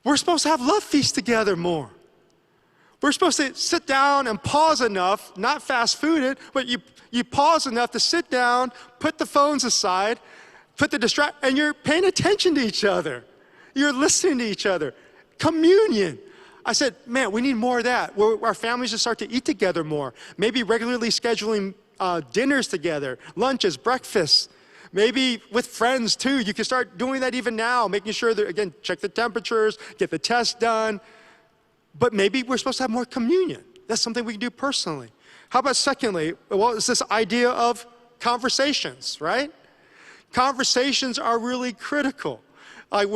We're supposed to have love feasts together more. We're supposed to sit down and pause enough, not fast food it, but you pause enough to sit down, put the phones aside, and you're paying attention to each other. You're listening to each other. Communion. I said, man, we need more of that, where our families just start to eat together more. Maybe regularly scheduling dinners together, lunches, breakfasts. Maybe with friends too. You can start doing that even now, making sure that, again, check the temperatures, get the tests done. But maybe we're supposed to have more communion. That's something we can do personally. How about secondly, well, it's this idea of conversations, right? Conversations are really critical. Like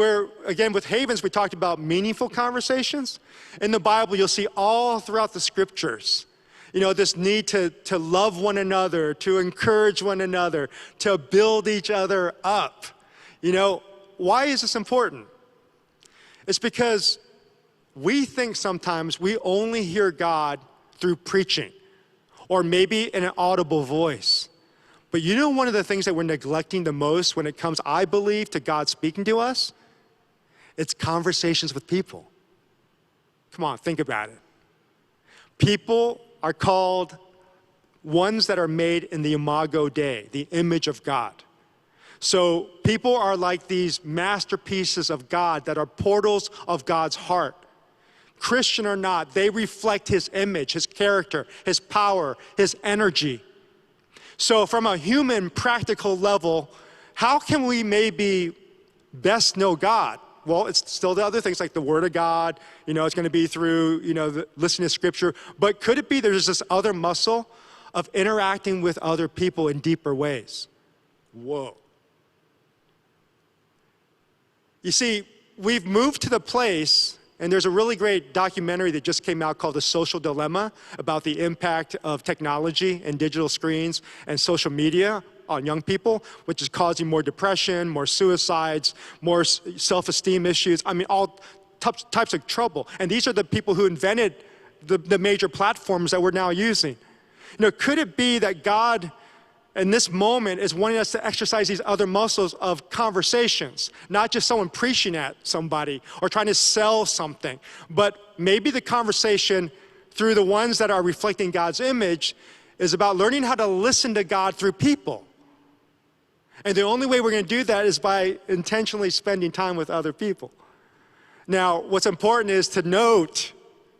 again, with havens, we talked about meaningful conversations. In the Bible, you'll see all throughout the scriptures, this need to love one another, to encourage one another, to build each other up. Why is this important? It's because we think sometimes we only hear God through preaching, or maybe in an audible voice. But one of the things that we're neglecting the most when it comes, I believe, to God speaking to us? It's conversations with people. Come on, think about it. People are called ones that are made in the imago Dei, the image of God. So people are like these masterpieces of God that are portals of God's heart. Christian or not, they reflect His image, His character, His power, His energy. So from a human practical level, how can we maybe best know God? Well, it's still the other things like the Word of God. It's going to be through, listening to Scripture. But could it be there's this other muscle of interacting with other people in deeper ways? Whoa. You see, we've moved to the place, And there's a really great documentary that just came out called The Social Dilemma about the impact of technology and digital screens and social media on young people, which is causing more depression, more suicides, more self-esteem issues. I mean, all types of trouble. And these are the people who invented the major platforms that we're now using. You know, could it be that God in this moment is wanting us to exercise these other muscles of conversations, not just someone preaching at somebody or trying to sell something, but maybe the conversation through the ones that are reflecting God's image is about learning how to listen to God through people. And the only way we're going to do that is by intentionally spending time with other people. Now, what's important is to note,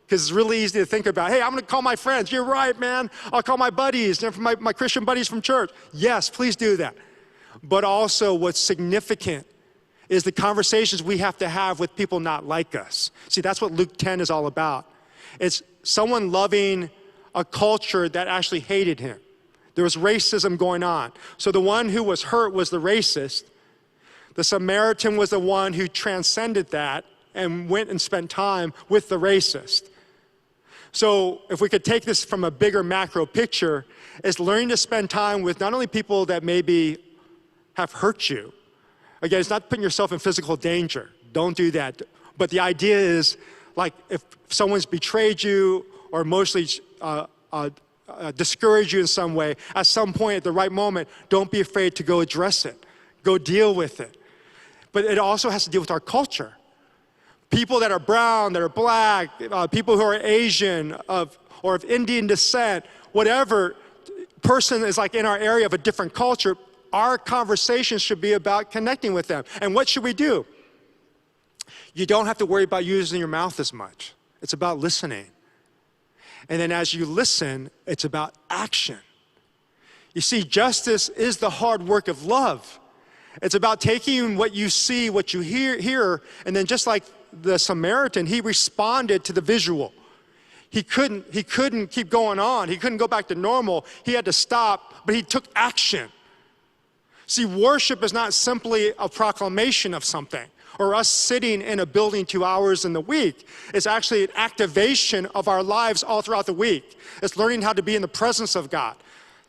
because it's really easy to think about, hey, I'm going to call my friends. You're right, man. I'll call my buddies, my Christian buddies from church. Yes, please do that. But also what's significant is the conversations we have to have with people not like us. See, that's what Luke 10 is all about. It's someone loving a culture that actually hated him. There was racism going on. So the one who was hurt was the racist. The Samaritan was the one who transcended that and went and spent time with the racist. So if we could take this from a bigger macro picture, it's learning to spend time with not only people that maybe have hurt you. Again, it's not putting yourself in physical danger. Don't do that. But the idea is, like, if someone's betrayed you or emotionally discourage you in some way, at some point at the right moment, don't be afraid to go address it. Go deal with it. But it also has to deal with our culture. People that are brown, that are black, people who are Asian or of Indian descent, whatever person is like in our area of a different culture, our conversations should be about connecting with them. And what should we do? You don't have to worry about using your mouth as much. It's about listening. And then as you listen, it's about action. You see, justice is the hard work of love. It's about taking what you see, what you hear, and then just like the Samaritan, he responded to the visual. He couldn't keep going on. He couldn't go back to normal. He had to stop, but he took action. See, worship is not simply a proclamation of something or us sitting in a building 2 hours in the week. It's actually an activation of our lives all throughout the week. It's learning how to be in the presence of God.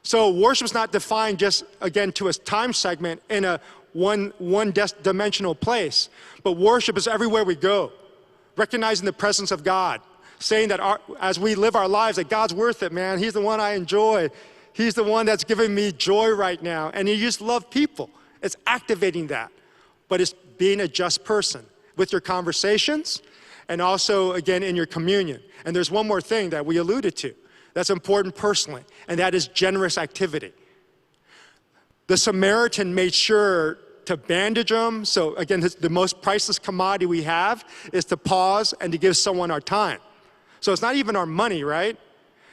So worship is not defined just, again, to a time segment in a one-dimensional place. But worship is everywhere we go, recognizing the presence of God, saying that as we live our lives, that God's worth it, man. He's the one I enjoy. He's the one that's giving me joy right now. And you just love people. It's activating that. But it's being a just person with your conversations and also, again, in your communion. And there's one more thing that we alluded to that's important personally, and that is generous activity. The Samaritan made sure to bandage them. So again, the most priceless commodity we have is to pause and to give someone our time. So it's not even our money, right?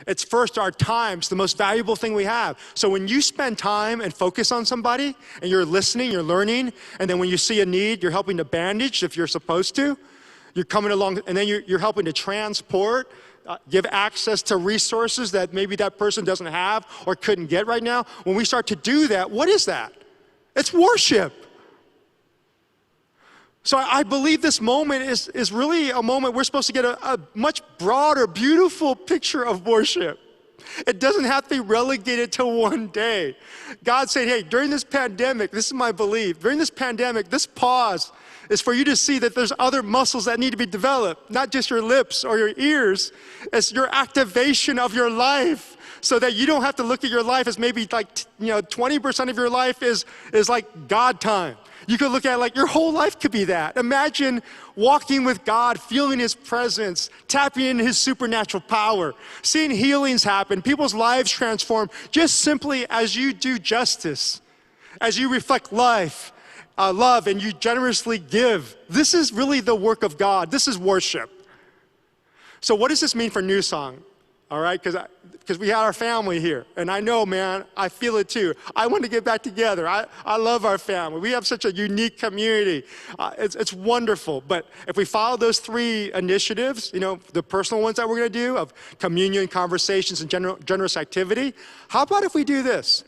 It's first our time. It's the most valuable thing we have. So when you spend time and focus on somebody and you're listening, you're learning, and then when you see a need, you're helping to bandage if you're supposed to. You're coming along, and then you're helping to transport, give access to resources that maybe that person doesn't have or couldn't get right now. When we start to do that, what is that? It's worship. So I believe this moment is really a moment we're supposed to get a much broader, beautiful picture of worship. It doesn't have to be relegated to one day. God said, hey, during this pandemic, this is my belief, during this pandemic, this pause is for you to see that there's other muscles that need to be developed, not just your lips or your ears. It's your activation of your life so that you don't have to look at your life as maybe like, 20% of your life is like God time. You could look at it like your whole life could be that. Imagine walking with God, feeling His presence, tapping into His supernatural power, seeing healings happen, people's lives transform, just simply as you do justice, as you reflect love, and you generously give. This is really the work of God. This is worship. So what does this mean for Newsong? All right, because we had our family here, and I know, man, I feel it too. I want to get back together. I love our family. We have such a unique community. It's wonderful. But if we follow those three initiatives, the personal ones that we're going to do of communion, conversations, and generous activity, how about if we do this?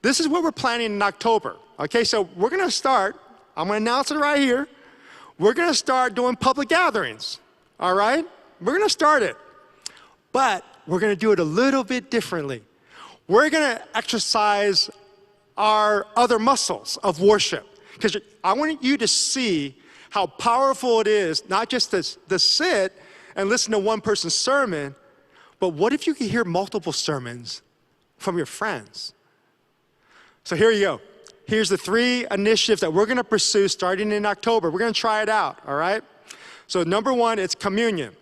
This is what we're planning in October. Okay, so we're going to start. I'm going to announce it right here. We're going to start doing public gatherings. all right? We're going to start it. But we're going to do it a little bit differently. We're going to exercise our other muscles of worship. Because I want you to see how powerful it is, not just to sit and listen to one person's sermon, but what if you could hear multiple sermons from your friends? So here you go. Here's the 3 initiatives that we're going to pursue starting in October. We're going to try it out, all right? So number 1, it's communion.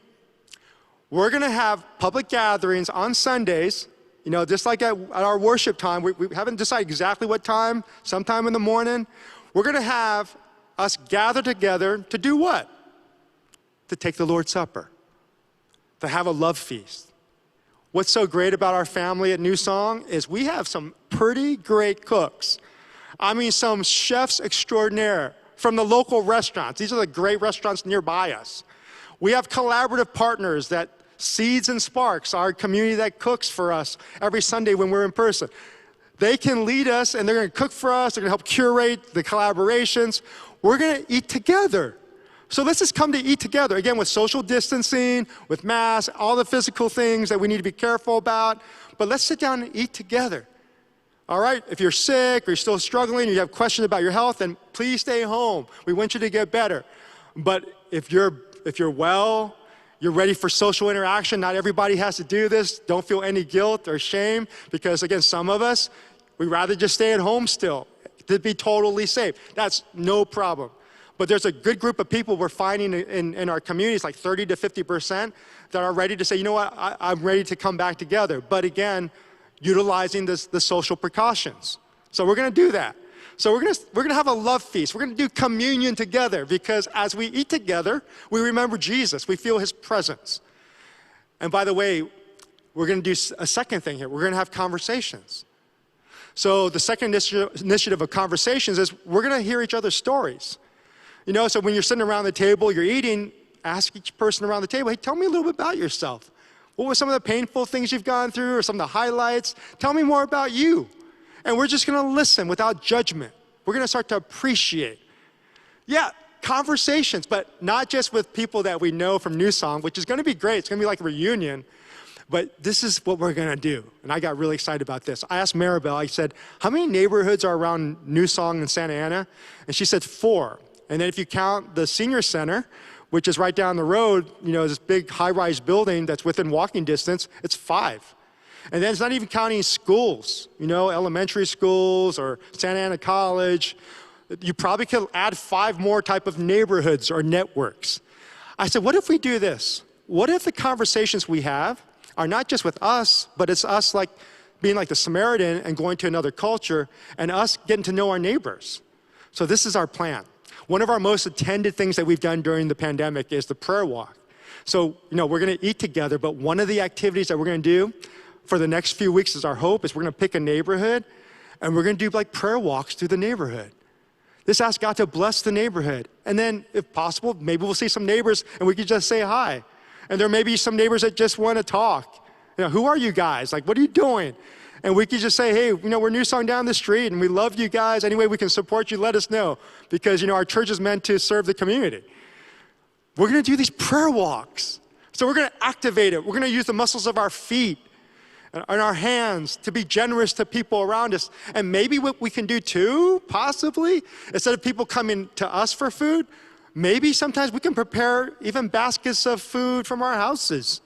We're going to have public gatherings on Sundays, just like at our worship time. We haven't decided exactly what time, sometime in the morning. We're going to have us gather together to do what? To take the Lord's Supper, to have a love feast. What's so great about our family at Newsong is we have some pretty great cooks. I mean, some chefs extraordinaire from the local restaurants. These are the great restaurants nearby us. We have collaborative partners that Seeds and Sparks, our community that cooks for us every Sunday when we're in person. They can lead us, and they're going to cook for us. They're going to help curate the collaborations. We're going to eat together. So let's just come to eat together. Again, with social distancing, with masks, all the physical things that we need to be careful about. But let's sit down and eat together. All right? If you're sick or you're still struggling, or you have questions about your health, then please stay home. We want you to get better. But if you're well, you're ready for social interaction. Not everybody has to do this. Don't feel any guilt or shame because, again, some of us, we'd rather just stay at home still to be totally safe. That's no problem. But there's a good group of people we're finding in our communities, like 30 to 50%, that are ready to say, you know what, I'm ready to come back together. But again, utilizing the social precautions. So we're going to do that. So we're going to have a love feast. We're going to do communion together because as we eat together, we remember Jesus. We feel his presence. And by the way, we're going to do a second thing here. We're going to have conversations. So the second initiative of conversations is we're going to hear each other's stories. So when you're sitting around the table, you're eating, ask each person around the table, hey, tell me a little bit about yourself. What were some of the painful things you've gone through or some of the highlights? Tell me more about you. And we're just going to listen without judgment. We're going to start to appreciate. Yeah, conversations, but not just with people that we know from Newsong, which is going to be great. It's going to be like a reunion. But this is what we're going to do. And I got really excited about this. I asked Maribel, I said, how many neighborhoods are around Newsong and Santa Ana? And she said 4. And then if you count the senior center, which is right down the road, this big high-rise building that's within walking distance, it's 5. And then it's not even counting schools, elementary schools or Santa Ana College. You probably could add 5 more type of neighborhoods or networks. I said, what if we do this? What if the conversations we have are not just with us, but it's us like being like the Samaritan and going to another culture and us getting to know our neighbors. So this is our plan. One of our most attended things that we've done during the pandemic is the prayer walk. So, we're going to eat together, but one of the activities that we're going to do for the next few weeks is our hope is we're going to pick a neighborhood and we're going to do like prayer walks through the neighborhood. Just ask God to bless the neighborhood. And then if possible, maybe we'll see some neighbors and we can just say hi. And there may be some neighbors that just want to talk. Who are you guys? Like, what are you doing? And we could just say, hey, we're Newsong down the street and we love you guys. Any way we can support you, let us know. Because, our church is meant to serve the community. We're going to do these prayer walks. So we're going to activate it. We're going to use the muscles of our feet and our hands to be generous to people around us. And maybe what we can do too, possibly, instead of people coming to us for food, maybe sometimes we can prepare even baskets of food from our houses.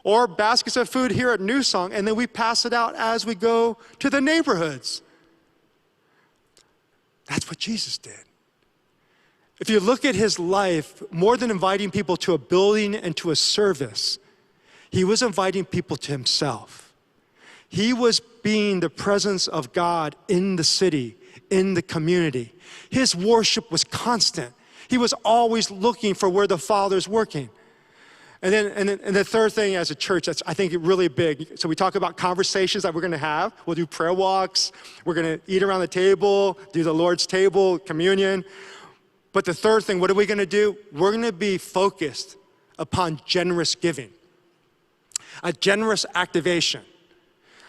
Or baskets of food here at Newsong, and then we pass it out as we go to the neighborhoods. That's what Jesus did. If you look at his life, more than inviting people to a building and to a service, he was inviting people to himself. He was being the presence of God in the city, in the community. His worship was constant. He was always looking for where the Father's working. And then the third thing as a church, that's I think really big. So we talk about conversations that we're going to have. We'll do prayer walks. We're going to eat around the table, do the Lord's table, communion. But the third thing, what are we going to do? We're going to be focused upon generous giving, a generous activation.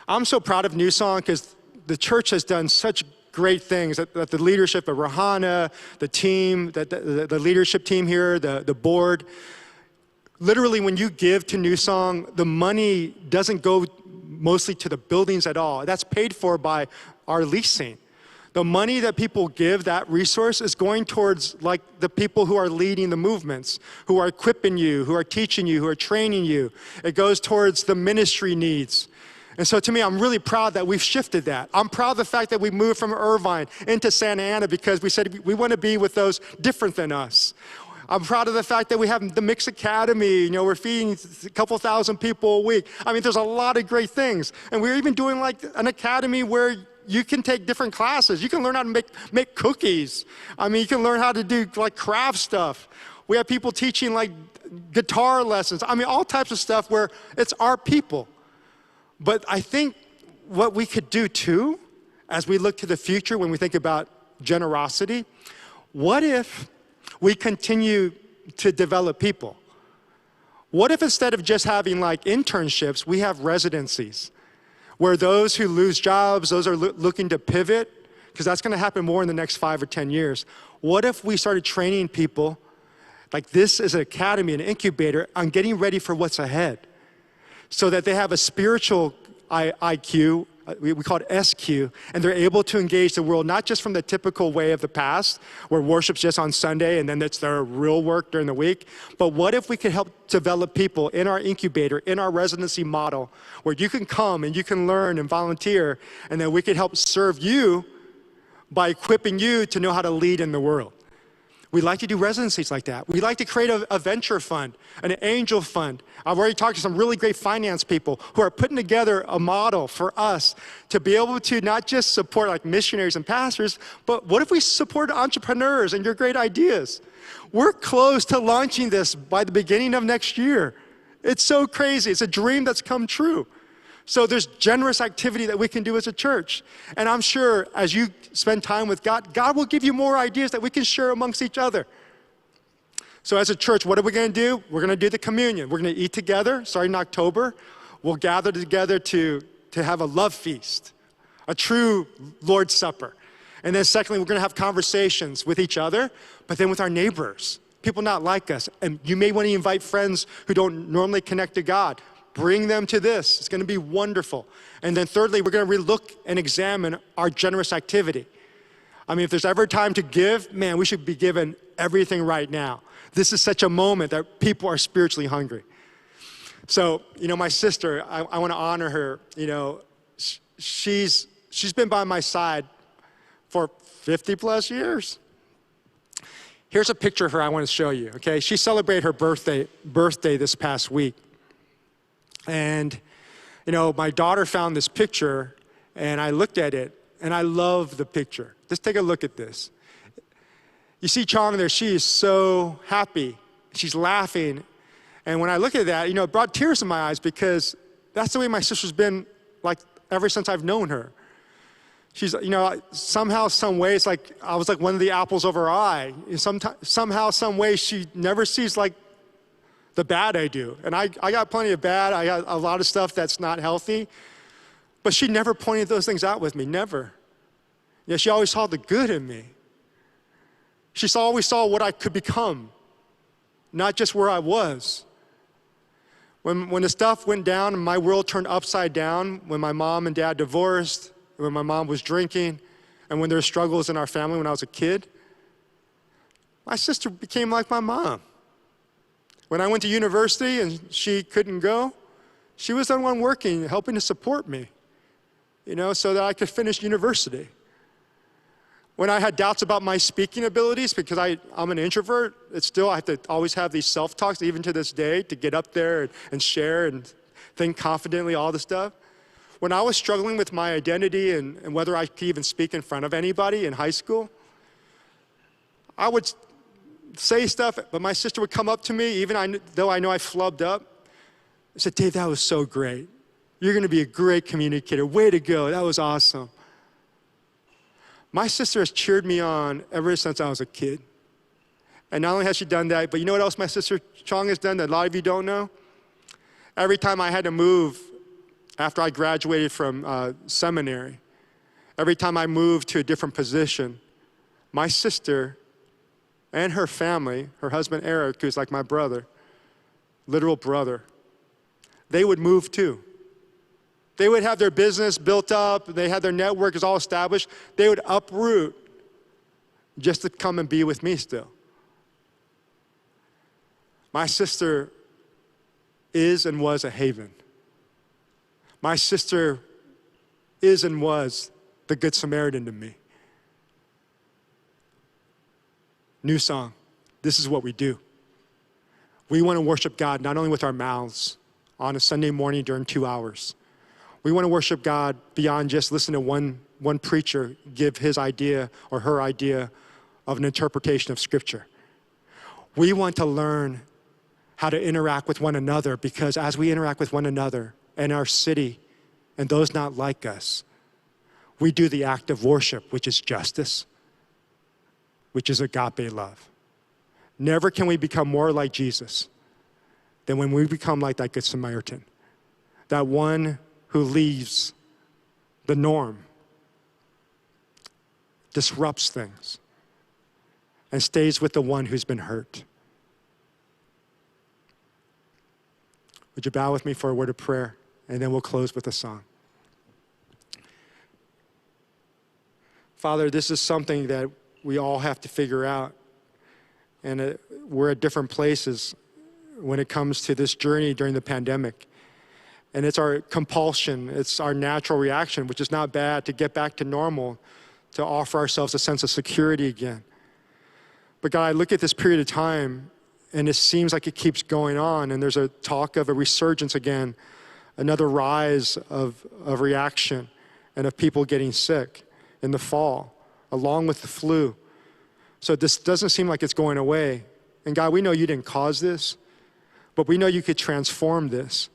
I'm so proud of Newsong because the church has done such great things that the leadership of Rahana, the team, the leadership team here, the board. Literally, when you give to Newsong, the money doesn't go mostly to the buildings at all. That's paid for by our leasing. The money that people give, that resource, is going towards like the people who are leading the movements, who are equipping you, who are teaching you, who are training you. It goes towards the ministry needs. And so to me, I'm really proud that we've shifted that. I'm proud of the fact that we moved from Irvine into Santa Ana because we said we want to be with those different than us. I'm proud of the fact that we have the Mix Academy. We're feeding a couple thousand people a week. I mean, there's a lot of great things. And we're even doing like an academy where you can take different classes. You can learn how to make cookies. I mean, you can learn how to do like craft stuff. We have people teaching like guitar lessons. I mean, all types of stuff where it's our people. But I think what we could do too, as we look to the future, when we think about generosity, what if we continue to develop people? What if instead of just having like internships, we have residencies? Where those who lose jobs, those are looking to pivot, because that's going to happen more in the next 5 or 10 years. What if we started training people, like this is an academy, an incubator, on getting ready for what's ahead, so that they have a spiritual IQ, we call it SQ, and they're able to engage the world, not just from the typical way of the past, where worship's just on Sunday and then it's their real work during the week. But what if we could help develop people in our incubator, in our residency model, where you can come and you can learn and volunteer, and then we could help serve you by equipping you to know how to lead in the world. We like to do residencies like that. We like to create a venture fund, an angel fund. I've already talked to some really great finance people who are putting together a model for us to be able to not just support like missionaries and pastors, but what if we support entrepreneurs and your great ideas? We're close to launching this by the beginning of next year. It's so crazy. It's a dream that's come true. So there's generous activity that we can do as a church. And I'm sure as you spend time with God, God will give you more ideas that we can share amongst each other. So as a church, what are we going to do? We're going to do the communion. We're going to eat together starting in October. We'll gather together to have a love feast, a true Lord's Supper. And then secondly, we're going to have conversations with each other, but then with our neighbors, people not like us. And you may want to invite friends who don't normally connect to God. Bring them to this. It's going to be wonderful. And then thirdly, we're going to relook and examine our generous activity. I mean, if there's ever time to give, man, we should be giving everything right now. This is such a moment that people are spiritually hungry. So, my sister, I want to honor her. She's been by my side for 50 plus years. Here's a picture of her I want to show you, okay? She celebrated her birthday this past week. And, my daughter found this picture, and I looked at it, and I love the picture. Just take a look at this. You see Chong there, she is so happy. She's laughing. And when I look at that, it brought tears to my eyes because that's the way my sister's been, like, ever since I've known her. She's, somehow, some way, it's like I was like one of the apples of her eye. Somehow, some way, she never sees, like, the bad I do. And I got plenty of bad. I got a lot of stuff that's not healthy. But she never pointed those things out with me, never. She always saw the good in me. She always saw what I could become, not just where I was. When the stuff went down and my world turned upside down, when my mom and dad divorced, when my mom was drinking, and when there were struggles in our family when I was a kid, my sister became like my mom. When I went to university and she couldn't go, she was the one working, helping to support me, so that I could finish university. When I had doubts about my speaking abilities, because I'm an introvert, I have to always have these self-talks, even to this day, to get up there and share and think confidently, all the stuff. When I was struggling with my identity and whether I could even speak in front of anybody in high school, I would say stuff, but my sister would come up to me, even though I know I flubbed up, and said, "Dave, that was so great. You're going to be a great communicator. Way to go. That was awesome." My sister has cheered me on ever since I was a kid. And not only has she done that, but you know what else my sister Chong has done that a lot of you don't know? Every time I had to move after I graduated from seminary, every time I moved to a different position, my sister and her family, her husband Eric, who's like my brother, literal brother, they would move too. They would have their business built up. They had their network is all established. They would uproot just to come and be with me still. My sister is and was a haven. My sister is and was the Good Samaritan to me. Newsong, this is what we do. We want to worship God not only with our mouths on a Sunday morning during 2 hours. We want to worship God beyond just listening to one preacher give his idea or her idea of an interpretation of Scripture. We want to learn how to interact with one another, because as we interact with one another in our city and those not like us, we do the act of worship, which is justice, which is agape love. Never can we become more like Jesus than when we become like that Good Samaritan, that one who leaves the norm, disrupts things, and stays with the one who's been hurt. Would you bow with me for a word of prayer, and then we'll close with a song. Father, this is something that we all have to figure out, and we're at different places when it comes to this journey during the pandemic. And it's our compulsion, it's our natural reaction, which is not bad, to get back to normal, to offer ourselves a sense of security again. But God, I look at this period of time, and it seems like it keeps going on, and there's a talk of a resurgence again, another rise of reaction, and of people getting sick in the fall, along with the flu. So this doesn't seem like it's going away. And God, we know you didn't cause this, but we know you could transform this,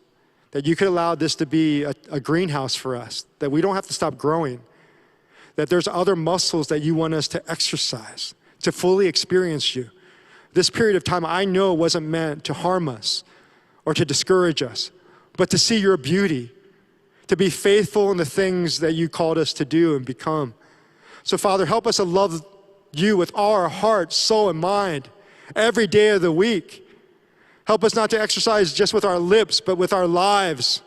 that you could allow this to be a greenhouse for us, that we don't have to stop growing, that there's other muscles that you want us to exercise, to fully experience you. This period of time, I know, wasn't meant to harm us or to discourage us, but to see your beauty, to be faithful in the things that you called us to do and become. So Father, help us to love you with all our heart, soul, and mind every day of the week. Help us not to exercise just with our lips, but with our lives.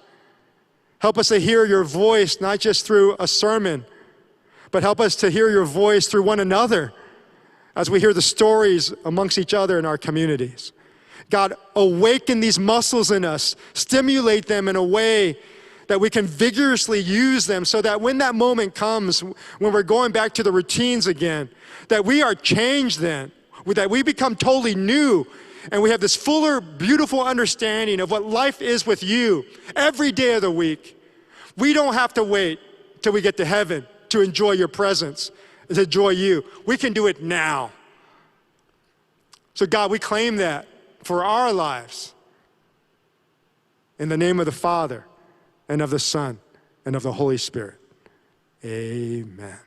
Help us to hear your voice, not just through a sermon, but help us to hear your voice through one another as we hear the stories amongst each other in our communities. God, awaken these muscles in us, stimulate them in a way that we can vigorously use them, so that when that moment comes, when we're going back to the routines again, that we are changed then, that we become totally new, and we have this fuller, beautiful understanding of what life is with you every day of the week. We don't have to wait till we get to heaven to enjoy your presence, to enjoy you. We can do it now. So God, we claim that for our lives. In the name of the Father, and of the Son, and of the Holy Spirit. Amen.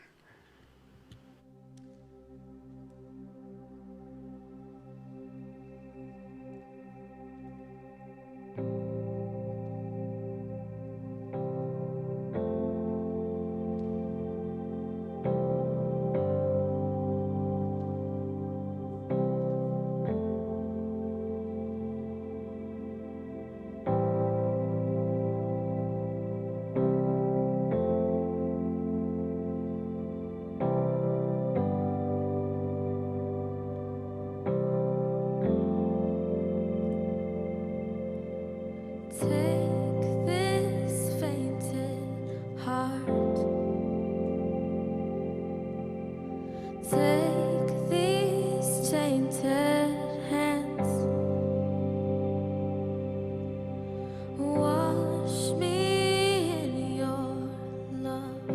Take this fainted heart. Take these tainted hands. Wash me in your love.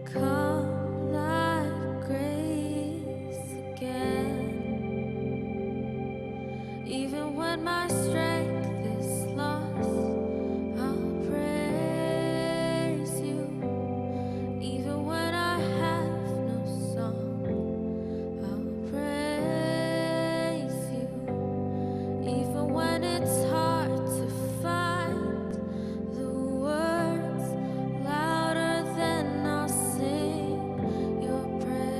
Come like grace again. Even when my strength is lost, I'll praise you. Even when I have no song, I'll praise you. Even when it's hard to find the words louder than I'll sing your praise.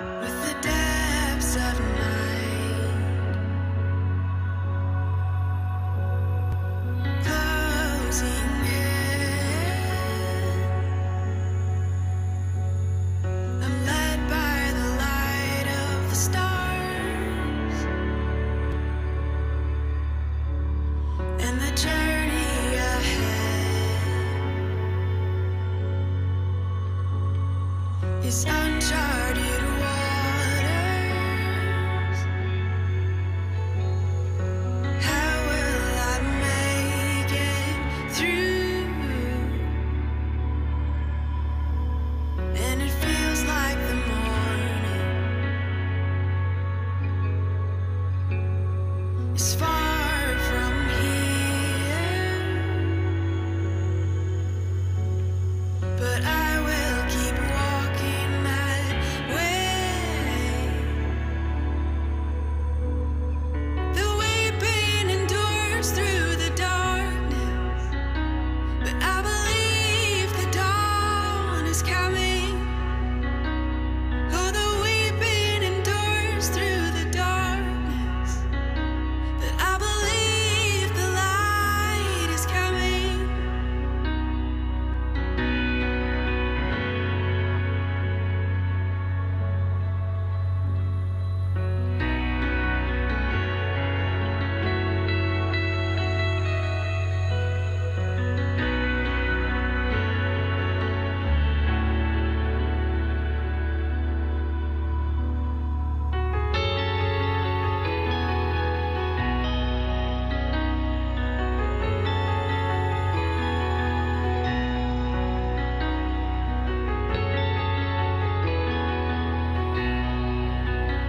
with the depths of night closing in. I'm led by the light of the stars and the journey ahead is uncharted